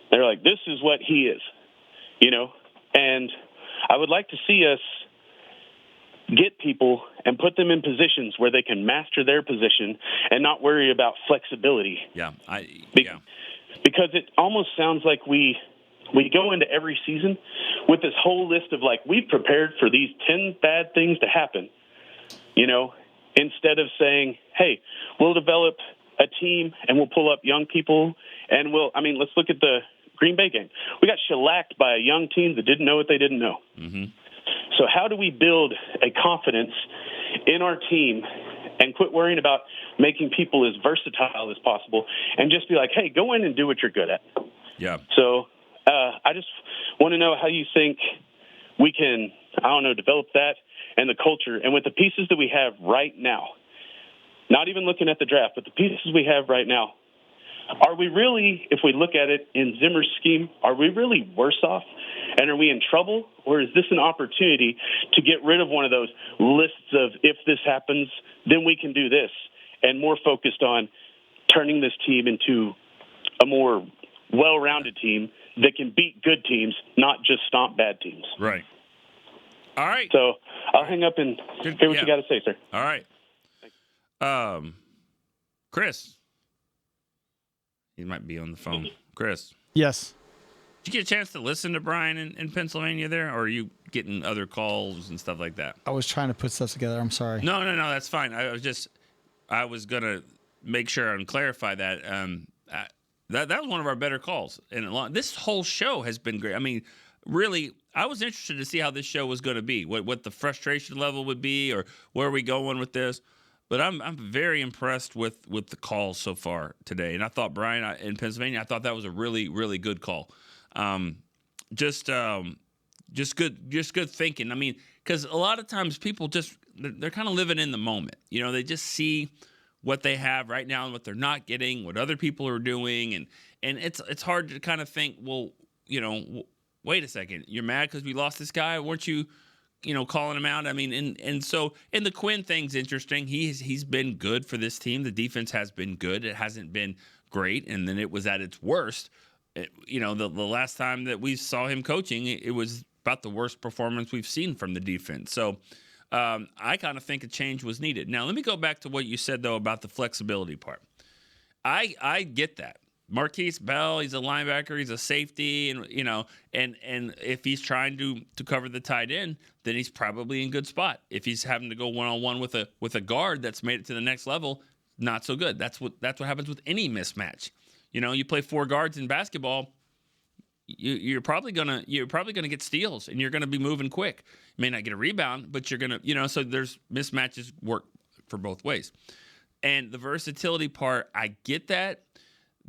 Speaker 10: They're like, this is what he is, And I would like to see us get people and put them in positions where they can master their position and not worry about flexibility. Because it almost sounds like we go into every season with this whole list of like, we've prepared for these 10 bad things to happen, instead of saying, hey, we'll develop a team and we'll pull up young people and let's look at the Green Bay game. We got shellacked by a young team that didn't know what they didn't know.
Speaker 4: Mm-hmm.
Speaker 10: So how do we build a confidence in our team and quit worrying about making people as versatile as possible and just be like, hey, go in and do what you're good at?
Speaker 4: Yeah.
Speaker 10: So I just want to know how you think we can, develop that and the culture. And with the pieces that we have right now, not even looking at the draft, but the pieces we have right now, are we really, if we look at it in Zimmer's scheme, are we really worse off? And are we in trouble? Or is this an opportunity to get rid of one of those lists of, if this happens, then we can do this, and more focused on turning this team into a more well-rounded team that can beat good teams, not just stomp bad teams?
Speaker 4: Right. All right.
Speaker 10: So I'll hang up and hear what you got to say, sir.
Speaker 4: All right. Chris. He might be on the phone. Chris.
Speaker 9: Yes.
Speaker 4: Did you get a chance to listen to Brian in Pennsylvania there, or are you getting other calls and stuff like that?
Speaker 9: I was trying to put stuff together. I'm sorry.
Speaker 4: No, that's fine. I was going to make sure and clarify that. That was one of our better calls. And this whole show has been great. I mean, really, I was interested to see how this show was going to be, what the frustration level would be, or where are we going with this. But I'm very impressed with the calls so far today. And I thought Brian in Pennsylvania, I thought that was a really, really good call. Just good thinking. I mean, because a lot of times people they're kind of living in the moment. They just see what they have right now and what they're not getting, what other people are doing, and it's hard to kind of think, well, wait a second, you're mad because we lost this guy? Weren't you? Calling him out. I mean, and so, and the Quinn thing's interesting. He's been good for this team. The defense has been good. It hasn't been great, and then it was at its worst. The last time that we saw him coaching, it was about the worst performance we've seen from the defense. So I kind of think a change was needed. Now, let me go back to what you said, though, about the flexibility part. I get that. Marquise Bell, he's a linebacker, he's a safety, and if he's trying to cover the tight end, then he's probably in good spot. If he's having to go one-on-one with a guard that's made it to the next level, not so good. That's what happens with any mismatch. You play four guards in basketball, you're probably gonna get steals, and you're gonna be moving quick. You may not get a rebound, but you're gonna so there's mismatches work for both ways. And the versatility part, I get that.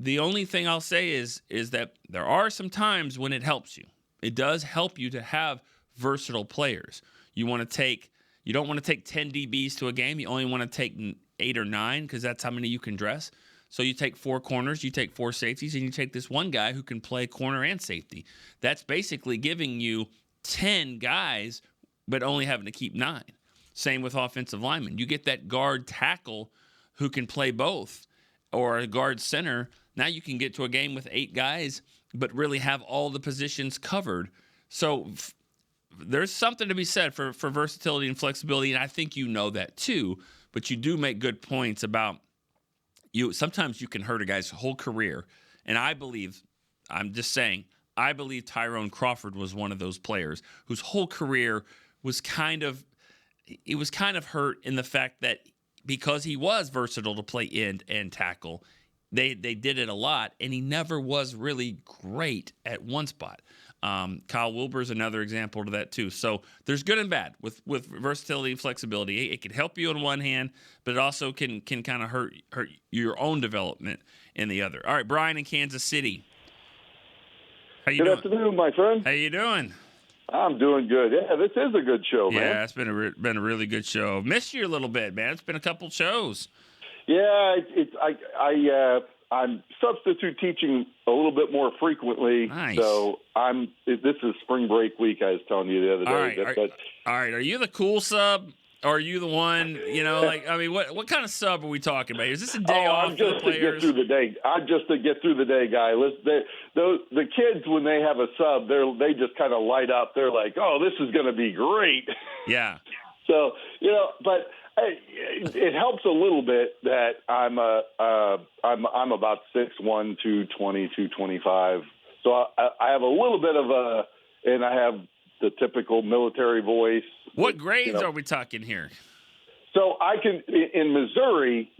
Speaker 4: The only thing I'll say is that there are some times when it helps you. It does help you to have versatile players. You don't want to take 10 DBs to a game. You only want to take 8 or 9 because that's how many you can dress. So you take 4 corners, you take 4 safeties, and you take this one guy who can play corner and safety. That's basically giving you 10 guys, but only having to keep 9. Same with offensive linemen. You get that guard tackle who can play both, or a guard center. Now you can get to a game with 8 guys, but really have all the positions covered. So there's something to be said for versatility and flexibility, and I think you know that too. But you do make good points about sometimes you can hurt a guy's whole career. And I believe Tyrone Crawford was one of those players whose whole career was kind of hurt in the fact that because he was versatile to play end and tackle, they did it a lot, and he never was really great at one spot. Kyle Wilber's another example to that too. So there's good and bad with versatility and flexibility. It can help you on one hand, but it also can kind of hurt your own development in the other. All right, Brian in Kansas City. How you doing?
Speaker 11: Good afternoon, my friend.
Speaker 4: How you doing?
Speaker 11: I'm doing good. Yeah, this is a good show, man.
Speaker 4: Yeah, it's been a really good show. Missed you a little bit, man. It's been a couple shows.
Speaker 11: Yeah, I'm substitute teaching a little bit more frequently.
Speaker 4: Nice.
Speaker 11: So this is spring break week. I was telling you the other day.
Speaker 4: All right. Are you the cool sub? Or are you the one, what kind of sub are we talking about? Is this a day off for the players?
Speaker 11: I'm just to get through the day, guy. The kids, when they have a sub, they just kind of light up. They're like, oh, this is going to be great.
Speaker 4: Yeah.
Speaker 11: So, but it helps a little bit that I'm about 6'1", 220, 225. So I have a little bit of and I have the typical military voice.
Speaker 4: What grades are we talking here?
Speaker 11: So I can, in Missouri,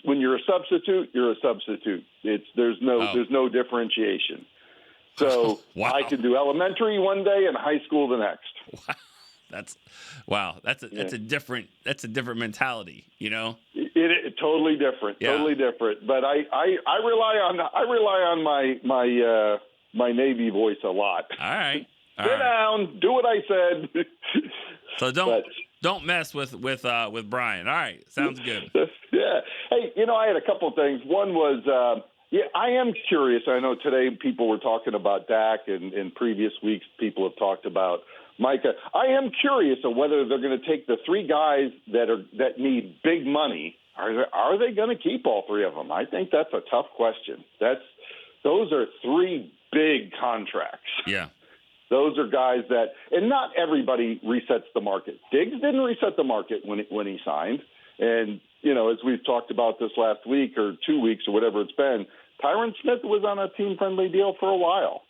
Speaker 11: when you're a substitute, you're a substitute. There's no differentiation. So
Speaker 4: wow.
Speaker 11: I can do elementary one day and high school the next.
Speaker 4: Wow. That's a different mentality,
Speaker 11: It totally different.
Speaker 4: Yeah.
Speaker 11: Totally different. But I rely on my Navy voice a lot.
Speaker 4: All right.
Speaker 11: Sit down, do what I said.
Speaker 4: So don't mess with Brian. All right, sounds good.
Speaker 11: Yeah. Hey, I had a couple of things. One was, I am curious. I know today people were talking about Dak, and in previous weeks people have talked about Micah. I am curious of whether they're going to take the 3 guys that need big money. Are they going to keep all 3 of them? I think that's a tough question. Those are 3 big contracts.
Speaker 4: Yeah.
Speaker 11: Those are guys and not everybody resets the market. Diggs didn't reset the market when he signed. And, as we've talked about this last week or 2 weeks or whatever it's been, Tyron Smith was on a team-friendly deal for a while.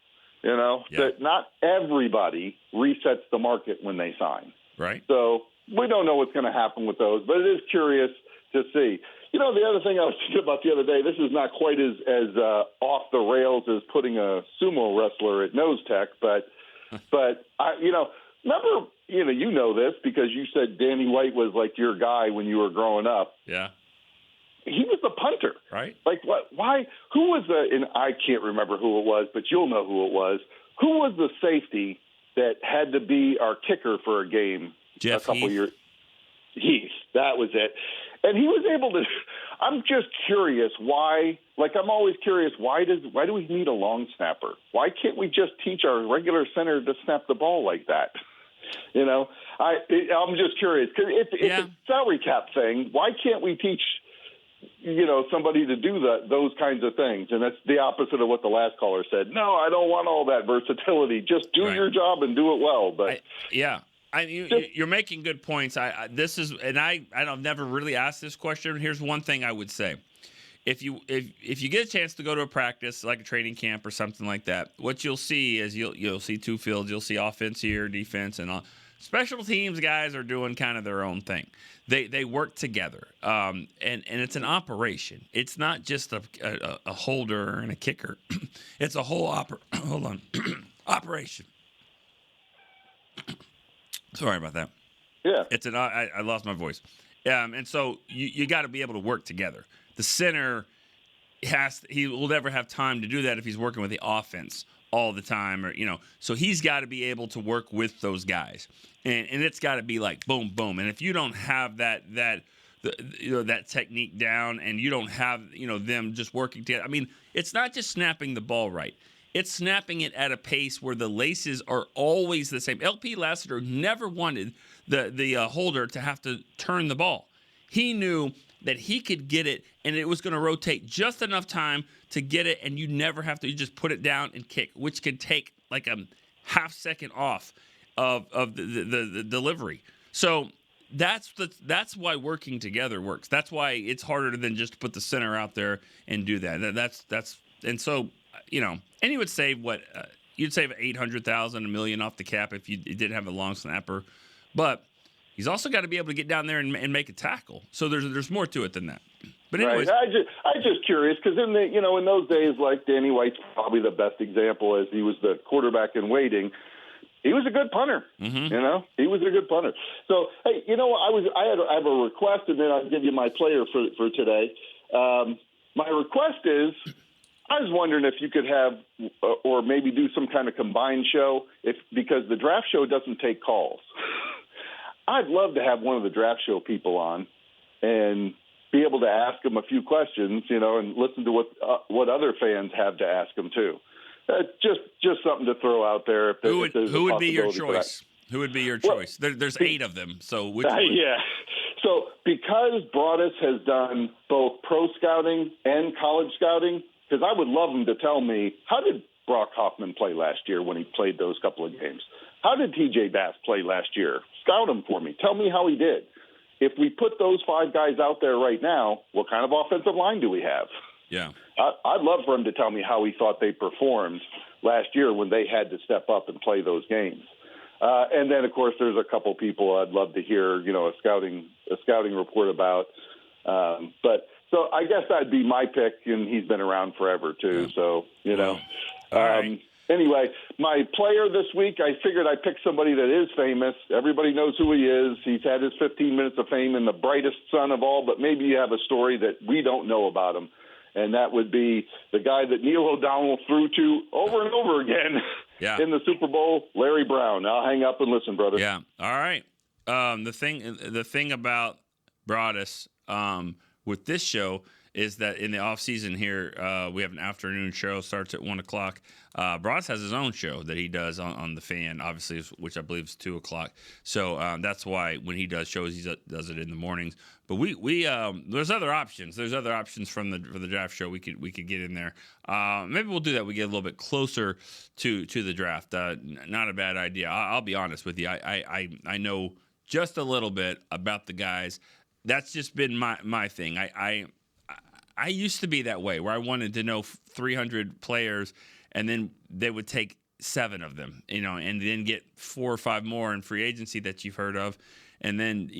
Speaker 11: That not everybody resets the market when they sign.
Speaker 4: Right.
Speaker 11: So we don't know what's going to happen with those, but it is curious to see. The other thing I was thinking about the other day, this is not quite as off the rails as putting a sumo wrestler at nose tech, but remember, you know this because you said Danny White was like your guy when you were growing up.
Speaker 4: Yeah.
Speaker 11: He was the punter.
Speaker 4: Right.
Speaker 11: Like what? Why? Who was and I can't remember who it was, but you'll know who it was. Who was the safety that had to be our kicker for a game
Speaker 4: Jeff
Speaker 11: a couple
Speaker 4: Heath.
Speaker 11: years? Heath. That was it. And he was able to. I'm just curious why. Like I'm always curious why do we need a long snapper? Why can't we just teach our regular center to snap the ball like that? I'm just curious because it's a salary cap thing. Why can't we teach somebody to do those kinds of things? And that's the opposite of what the last caller said. No, I don't want all that versatility. Just do your job and do it well. But
Speaker 4: you're making good points. I've never really asked this question. Here's one thing I would say: if you get a chance to go to a practice like a training camp or something like that, what you'll see is you'll see 2 fields. You'll see offense here, defense, and all. Special teams guys are doing kind of their own thing. They work together, and it's an operation. It's not just a holder and a kicker. It's a whole operation. Sorry about that.
Speaker 11: Yeah.
Speaker 4: I lost my voice. And so you got to be able to work together. The center he will never have time to do that if he's working with the offense all the time, or so he's got to be able to work with those guys, and it's got to be like boom, boom. And if you don't have that technique down, and you don't have them just working together, I mean, it's not just snapping the ball right. It's snapping it at a pace where the laces are always the same. LP Lassiter never wanted the holder to have to turn the ball. He knew that he could get it, and it was going to rotate just enough time to get it, and you never have to. You just put it down and kick, which could take like a half second off of the delivery. So that's why working together works. That's why it's harder than just put the center out there and do that. That's and so and you would save what you'd save $800,000, $1 million off the cap if you didn't have a long snapper, but he's also got to be able to get down there and make a tackle. So there's more to it than that. But anyways,
Speaker 11: right. I'm just curious because in those days, like Danny White's probably the best example, as he was the quarterback in waiting. He was a good punter.
Speaker 4: Mm-hmm.
Speaker 11: He was a good punter. So hey, I have a request, and then I'll give you my player for today. My request is, I was wondering if you could have, or maybe do some kind of combined show, because the draft show doesn't take calls. I'd love to have one of the draft show people on and be able to ask them a few questions, and listen to what other fans have to ask them too. Just something to throw out there.
Speaker 4: Who would be your choice? Who would be your choice? There's 8 of them. So which one?
Speaker 11: Yeah. So because Broadus has done both pro scouting and college scouting, because I would love him to tell me, how did Brock Hoffman play last year when he played those couple of games? How did TJ Bass play last year? Scout him for me. Tell me how he did. If we put those 5 guys out there right now, what kind of offensive line do we have?
Speaker 4: Yeah.
Speaker 11: I'd love for him to tell me how he thought they performed last year when they had to step up and play those games. And then, of course, there's a couple people I'd love to hear, a scouting report about. So I guess that'd be my pick, and he's been around forever too. So
Speaker 4: All right.
Speaker 11: Anyway, my player this week, I figured I'd pick somebody that is famous. Everybody knows who he is. He's had his 15 minutes of fame and the brightest son of all, but maybe you have a story that we don't know about him. And that would be the guy that Neil O'Donnell threw to over and over again in the Super Bowl, Larry Brown. I'll hang up and listen, brother.
Speaker 4: Yeah. All right. The thing about Broadus with this show is that in the off season here, we have an afternoon show, starts at 1:00. Broadus has his own show that he does on the Fan, obviously, which I believe is 2:00. So that's why when he does shows, he does it in the mornings. But we there's other options. There's other options for the draft show. We could get in there. Maybe we'll do that. We get a little bit closer to the draft. Not a bad idea. I'll be honest with you. I know just a little bit about the guys. That's just been my thing. I used to be that way, where I wanted to know 300 players, and then they would take 7 of them, and then get 4 or 5 more in free agency that you've heard of, and then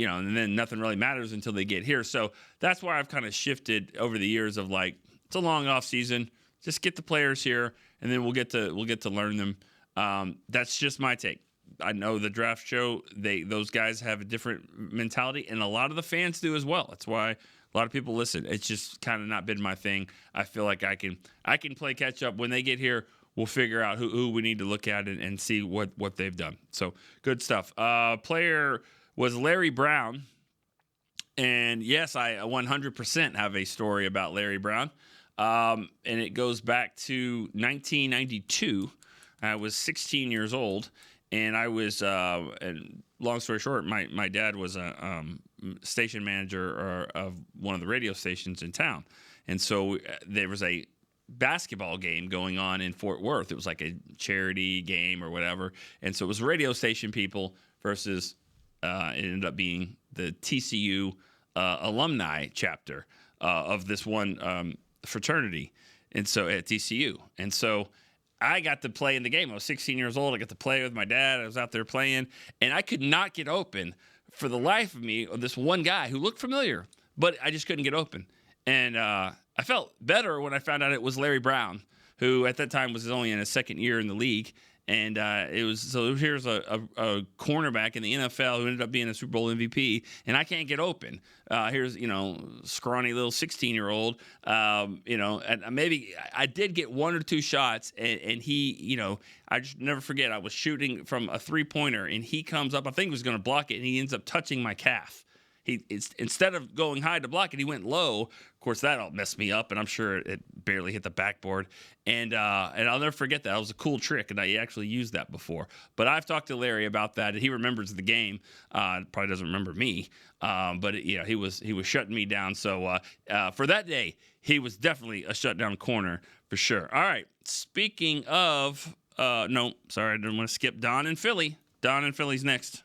Speaker 4: nothing really matters until they get here. So that's why I've kind of shifted over the years of like, it's a long off season, just get the players here, and then we'll get to learn them. That's just my take. I know the draft show, those guys have a different mentality, and a lot of the fans do as well. That's why a lot of people listen. It's just kind of not been my thing. I feel like I can play catch up. When they get here, we'll figure out who we need to look at and see what they've done. So good stuff. Player was Larry Brown. And yes, I 100% have a story about Larry Brown. And it goes back to 1992. I was 16 years old. And I was, and long story short, my dad was a station manager of one of the radio stations in town. And so there was a basketball game going on in Fort Worth. It was like a charity game or whatever. And so it was radio station people versus it ended up being the TCU alumni chapter of this one fraternity. And so at TCU. And so I got to play in the game. I was 16 years old. I got to play with my dad. I was out there playing, and I could not get open for the life of me of this one guy who looked familiar, but I just couldn't get open. And I felt better when I found out it was Larry Brown, who at that time was only in his second year in the league. And here's a cornerback in the NFL who ended up being a Super Bowl MVP, and I can't get open. Here's scrawny little 16-year-old. And maybe I did get 1 or 2 shots, and he, I just never forget. I was shooting from a 3-pointer, and he comes up. I think he was going to block it, and he ends up touching my calf. instead of going high to block it, he went low. Of course, that all messed me up, and I'm sure it barely hit the backboard. And I'll never forget that. It was a cool trick, and I actually used that before. But I've talked to Larry about that, and he remembers the game. Probably doesn't remember me, but he was shutting me down. So for that day, he was definitely a shutdown corner for sure. All right. Speaking of, no, sorry, I didn't want to skip Don in Philly. Don in Philly's next.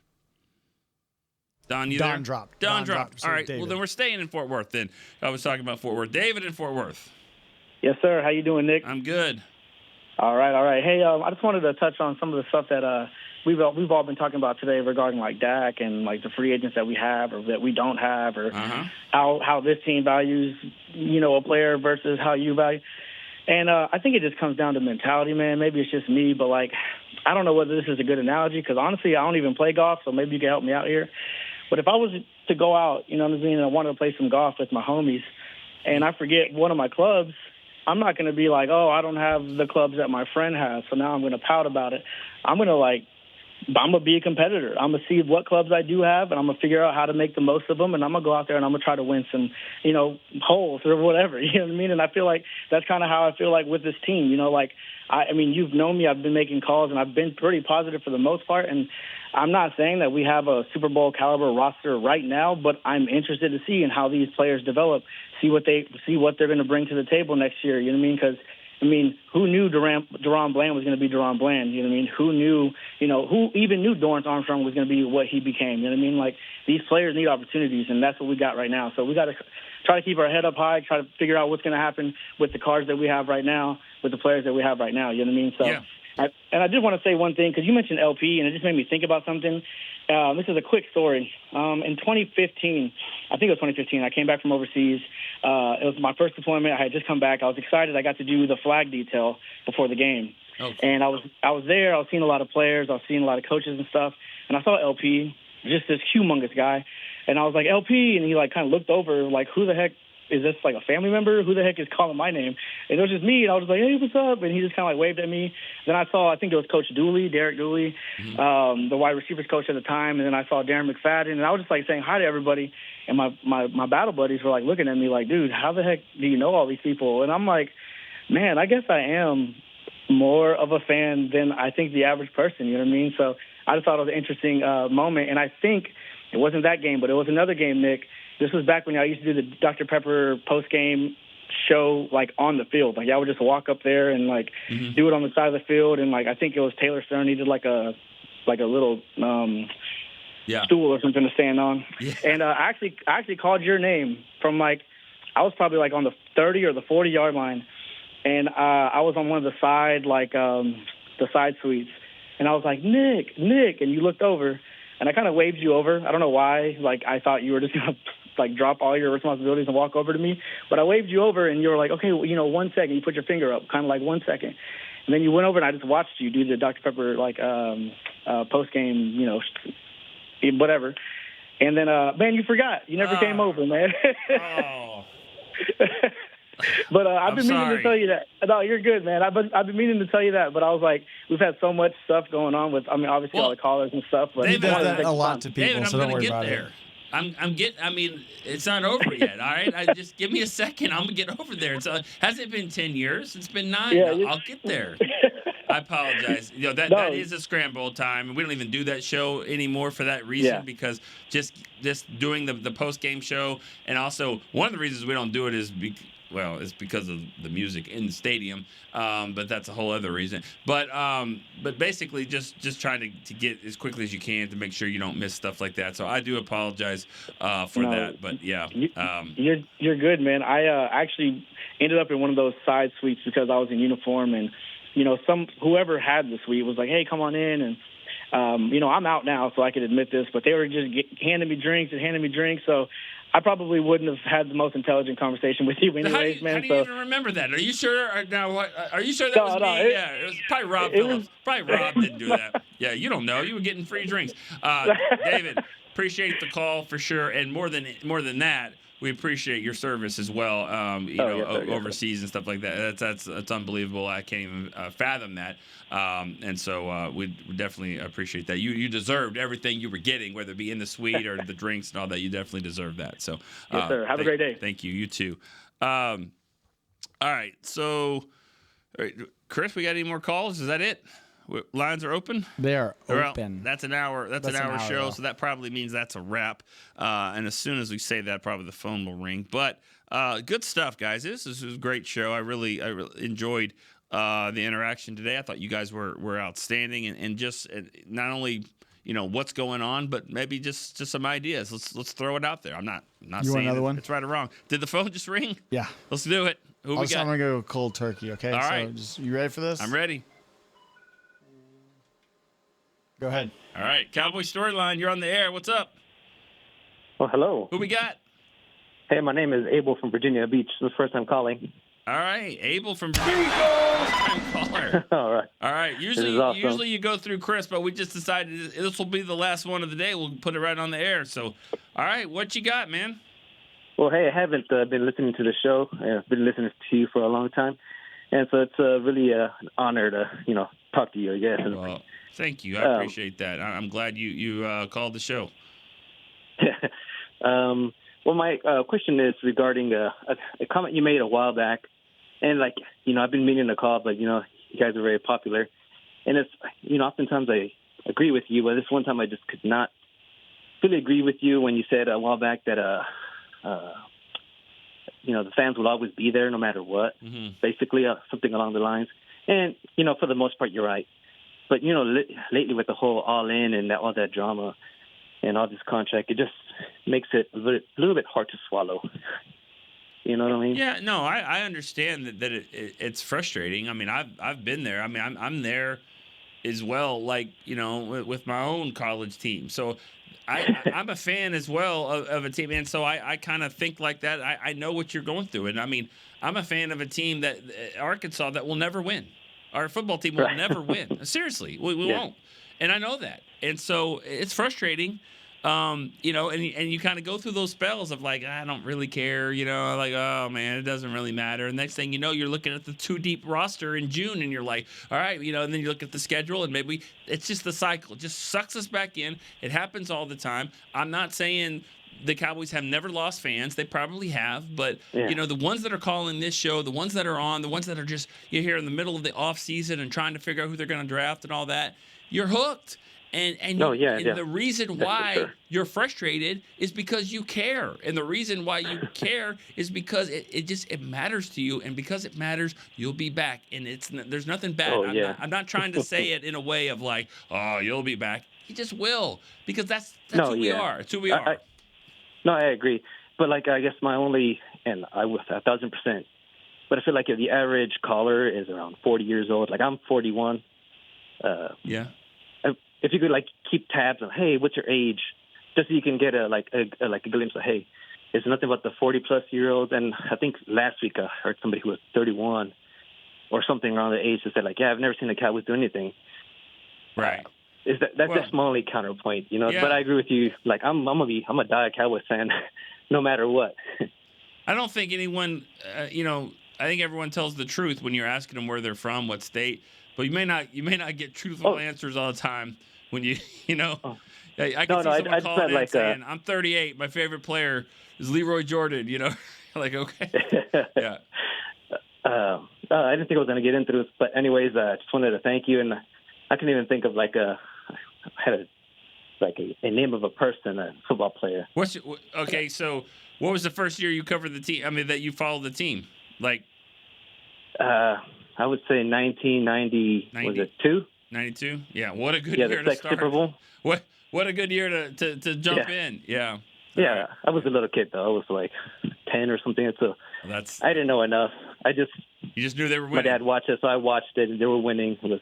Speaker 4: Don, you there?
Speaker 9: Don dropped.
Speaker 4: Don dropped.
Speaker 9: So
Speaker 4: All right.
Speaker 9: David.
Speaker 4: Well, then we're staying in Fort Worth. Then I was talking about Fort Worth. David in Fort Worth.
Speaker 12: Yes, sir. How you doing, Nick?
Speaker 4: I'm good.
Speaker 12: All right. Hey, I just wanted to touch on some of the stuff that we've all been talking about today regarding like Dak and like the free agents that we have or that we don't have, or how this team values a player versus how you value. And I think it just comes down to mentality, man. Maybe it's just me, but like I don't know whether this is a good analogy because honestly I don't even play golf, so maybe you can help me out here. But if I was to go out, you know what I mean, and I wanted to play some golf with my homies, and I forget one of my clubs, I'm not going to be like, oh, I don't have the clubs that my friend has, so now I'm going to pout about it. I'm going to be a competitor. I'm going to see what clubs I do have, and I'm going to figure out how to make the most of them, and I'm going to go out there and I'm going to try to win some, holes or whatever, you know what I mean? And I feel like that's kind of how I feel like with this team, I mean, you've known me. I've been making calls, and I've been pretty positive for the most part, and I'm not saying that we have a Super Bowl caliber roster right now, but I'm interested to see in how these players develop, see what they're going to bring to the table next year, you know what I mean? Because who knew Deron Bland was going to be Deron Bland? You know what I mean? Who knew, who even knew Dorrance Armstrong was going to be what he became? You know what I mean? Like, these players need opportunities, and that's what we got right now. So we got to try to keep our head up high, try to figure out what's going to happen with the cards that we have right now, with the players that we have right now. You know what I mean? So, yeah. And I did want to say one thing, because you mentioned LP, and it just made me think about something. This is a quick story. In 2015, I think it was 2015, I came back from overseas. It was my first deployment. I had just come back. I was excited. I got to do the flag detail before the game. Okay. And I was there. I was seeing a lot of players. I was seeing a lot of coaches and stuff. And I saw LP, just this humongous guy. And I was like, LP, and he like kind of looked over, like, who the heck is this, like a family member? Who the heck is calling my name? And it was just me, and I was like, hey, what's up? And he just kind of like waved at me. Then I saw, I think it was Coach Dooley, Derek Dooley, the wide receivers coach at the time. And then I saw Darren McFadden, and I was just like saying hi to everybody. And my battle buddies were like looking at me like, dude, how the heck do you know all these people? And I'm like, man, I guess I am more of a fan than I think the average person, you know what I mean? So I just thought it was an interesting moment. And I think it wasn't that game, but it was another game, Nick. This was back when I used to do the Dr. Pepper post-game show, like, on the field. Like, I would just walk up there and, like, do it on the side of the field. And, like, I think it was Taylor Stern. He did, like a little stool or something to stand on. Yeah. And I actually called your name from, like, I was probably, like, on the 30 or the 40-yard line. And I was on one of the side, like, the side suites. And I was like, Nick. And you looked over. And I kind of waved you over. I don't know why. Like, I thought you were just going to, like, drop all your responsibilities and walk over to me. But I waved you over, and you were like, okay, well, 1 second. You put your finger up, kind of like 1 second. And then you went over, and I just watched you do the Dr. Pepper, like, post-game, whatever. And then, man, you forgot. You never came over, man.
Speaker 4: Oh.
Speaker 12: But I've been meaning to tell you that. No, you're good, man. I've been meaning to tell you that, but I was like, we've had so much stuff going on with, obviously all the callers and stuff. But
Speaker 9: he does that a lot to people,
Speaker 4: David,
Speaker 9: so don't worry about it.
Speaker 4: It's not over yet, all right? Just give me a second. I'm going to get over there. Has it been 10 years? It's been 9. Yeah, I'll get there. I apologize. That is a scramble time. We don't even do that show anymore for that reason, because just doing the post-game show, and also one of the reasons we don't do it is it's because of the music in the stadium, but that's a whole other reason. But basically, just trying to get as quickly as you can to make sure you don't miss stuff like that. So I do apologize for that. But yeah,
Speaker 12: you're good, man. I actually ended up in one of those side suites because I was in uniform, and whoever had the suite was like, "Hey, come on in." And I'm out now, so I can admit this, but they were just handing me drinks. So I probably wouldn't have had the most intelligent conversation with you anyways, man.
Speaker 4: How do you even remember that? Are you sure? Are you sure that was me? It was probably Rob Phillips. Probably Rob didn't do that. Yeah, you don't know. You were getting free drinks. David, appreciate the call for sure. And more than that, we appreciate your service as well. Overseas and stuff like that. That's unbelievable. I can't even fathom that. And so we definitely appreciate that. You deserved everything you were getting, whether it be in the suite or the drinks and all that. You definitely deserve that. So
Speaker 12: yes, sir. Have a great day.
Speaker 4: Thank you. You too. All right. So, all right, Chris, we got any more calls? Is that it? Lines are open.
Speaker 9: They are open.
Speaker 4: That's an hour. That's an hour show.
Speaker 9: Though.
Speaker 4: So that probably means that's a wrap. And as soon as we say that, probably the phone will ring. But good stuff, guys. This was a great show. I really enjoyed the interaction today. I thought you guys were outstanding, and just not only what's going on, but maybe just some ideas. Let's throw it out there. I'm not saying
Speaker 9: another one?
Speaker 4: It's right or wrong. Did the phone just ring?
Speaker 9: Yeah.
Speaker 4: Let's do it. Who we got?
Speaker 9: I'm gonna go cold turkey. Okay.
Speaker 4: All right.
Speaker 9: You ready for this?
Speaker 4: I'm ready.
Speaker 9: Go ahead.
Speaker 4: All right, Cowboy Storyline, you're on the air. What's up?
Speaker 13: Well, hello.
Speaker 4: Who we got?
Speaker 13: Hey, my name is Abel from Virginia Beach. This is the first time calling.
Speaker 4: All right, Abel from Virginia Beach. First time caller.
Speaker 13: All right.
Speaker 4: All right.
Speaker 13: Awesome.
Speaker 4: Usually you go through Chris, but we just decided this will be the last one of the day. We'll put it right on the air. So, all right, what you got, man?
Speaker 13: Well, hey, I haven't been listening to the show. I've been listening to you for a long time. And so it's really an honor to, talk to you, I guess.
Speaker 4: Well, thank you. I appreciate that. I'm glad you called the show.
Speaker 13: Well, my question is regarding a comment you made a while back. And, I've been meaning to call, but, you guys are very popular. And it's, oftentimes I agree with you, but this one time I just could not fully agree with you when you said a while back that, the fans will always be there no matter what, basically something along the lines. And, for the most part, you're right. But, lately with the whole all-in and all that drama and all this contract, it just makes it a little bit hard to swallow. You know what I mean?
Speaker 4: Yeah, no, I understand that it's frustrating. I mean, I've been there. I mean, I'm there as well, with my own college team. So I'm a fan as well of a team. And so I kind of think like that. I know what you're going through. And, I mean, I'm a fan of a team that Arkansas that will never win. Our football team will never win. Seriously, we won't. And I know that. And so it's frustrating, and you kind of go through those spells of I don't really care, oh, man, it doesn't really matter. And next thing you know, you're looking at the too-deep roster in June, and you're like, all right, and then you look at the schedule, and maybe it's just the cycle. It just sucks us back in. It happens all the time. I'm not saying the Cowboys have never lost fans. They probably have. But, the ones that are calling this show, the ones that are on, the ones that are just you're here in the middle of the offseason and trying to figure out who they're going to draft and all that, you're hooked. And the reason why you're frustrated is because you care. And the reason why you care is because it matters to you. And because it matters, you'll be back. And there's nothing bad. I'm not trying to say it in a way of you'll be back. You just will. Because that's who we are. It's who we are.
Speaker 13: I agree. But I guess my only, and I was 1,000%, but I feel like the average caller is around 40 years old. I'm 41. If you could keep tabs on, hey, what's your age, just so you can get a glimpse of, hey, it's nothing but the 40-plus-year-olds. And I think last week I heard somebody who was 31 or something around the age that said I've never seen the Cowboys do anything.
Speaker 4: Right.
Speaker 13: That's just my only counterpoint, But I agree with you. I'm a die Cowboys fan, no matter what.
Speaker 4: I don't think anyone, I think everyone tells the truth when you're asking them where they're from, what state. But you may not get truthful answers all the time when I can see someone calling in saying, I'm 38, my favorite player is Leroy Jordan, okay. Yeah.
Speaker 13: I didn't think I was going to get into this, but anyways, I just wanted to thank you. And I couldn't even think of a name of a person, a football player.
Speaker 4: So what was the first year you covered the team? I mean, that you followed the team?
Speaker 13: I would say 1990. Was it 2?
Speaker 4: 92? Yeah. What a good year to start.
Speaker 13: Super Bowl.
Speaker 4: What a good year to jump in. Yeah.
Speaker 13: Yeah. I was a little kid though. I was 10 or something. So I didn't know enough. You
Speaker 4: just knew they were winning.
Speaker 13: My dad watched it, so I watched it, and they were winning. It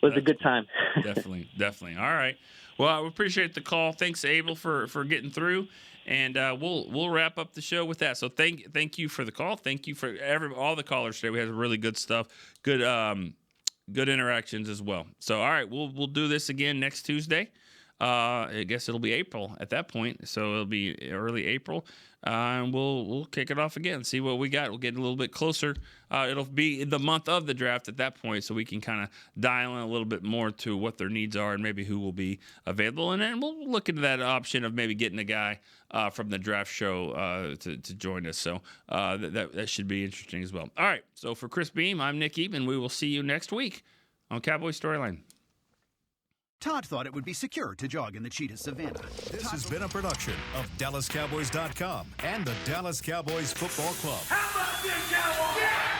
Speaker 13: was a good time.
Speaker 4: Definitely. All right. Well, I appreciate the call. Thanks, Abel, for getting through. And we'll wrap up the show with that. So thank you for the call. Thank you for all the callers today. We had really good stuff, good interactions as well. So all right, we'll do this again next Tuesday. I guess it'll be April at that point, so it'll be early April, and we'll kick it off again, see what we got. We'll get a little bit closer. It'll be the month of the draft at that point, so we can kind of dial in a little bit more to what their needs are and maybe who will be available, and then we'll look into that option of maybe getting a guy from the draft show to join us. So that should be interesting as well. All right, so for Chris Beam, I'm Nick Eatman. We will see you next week on Cowboy Storyline.
Speaker 14: Todd thought it would be secure to jog in the cheetah savannah.
Speaker 1: This has been a production of DallasCowboys.com and the Dallas Cowboys Football Club.
Speaker 3: How about this, Cowboys? Yeah!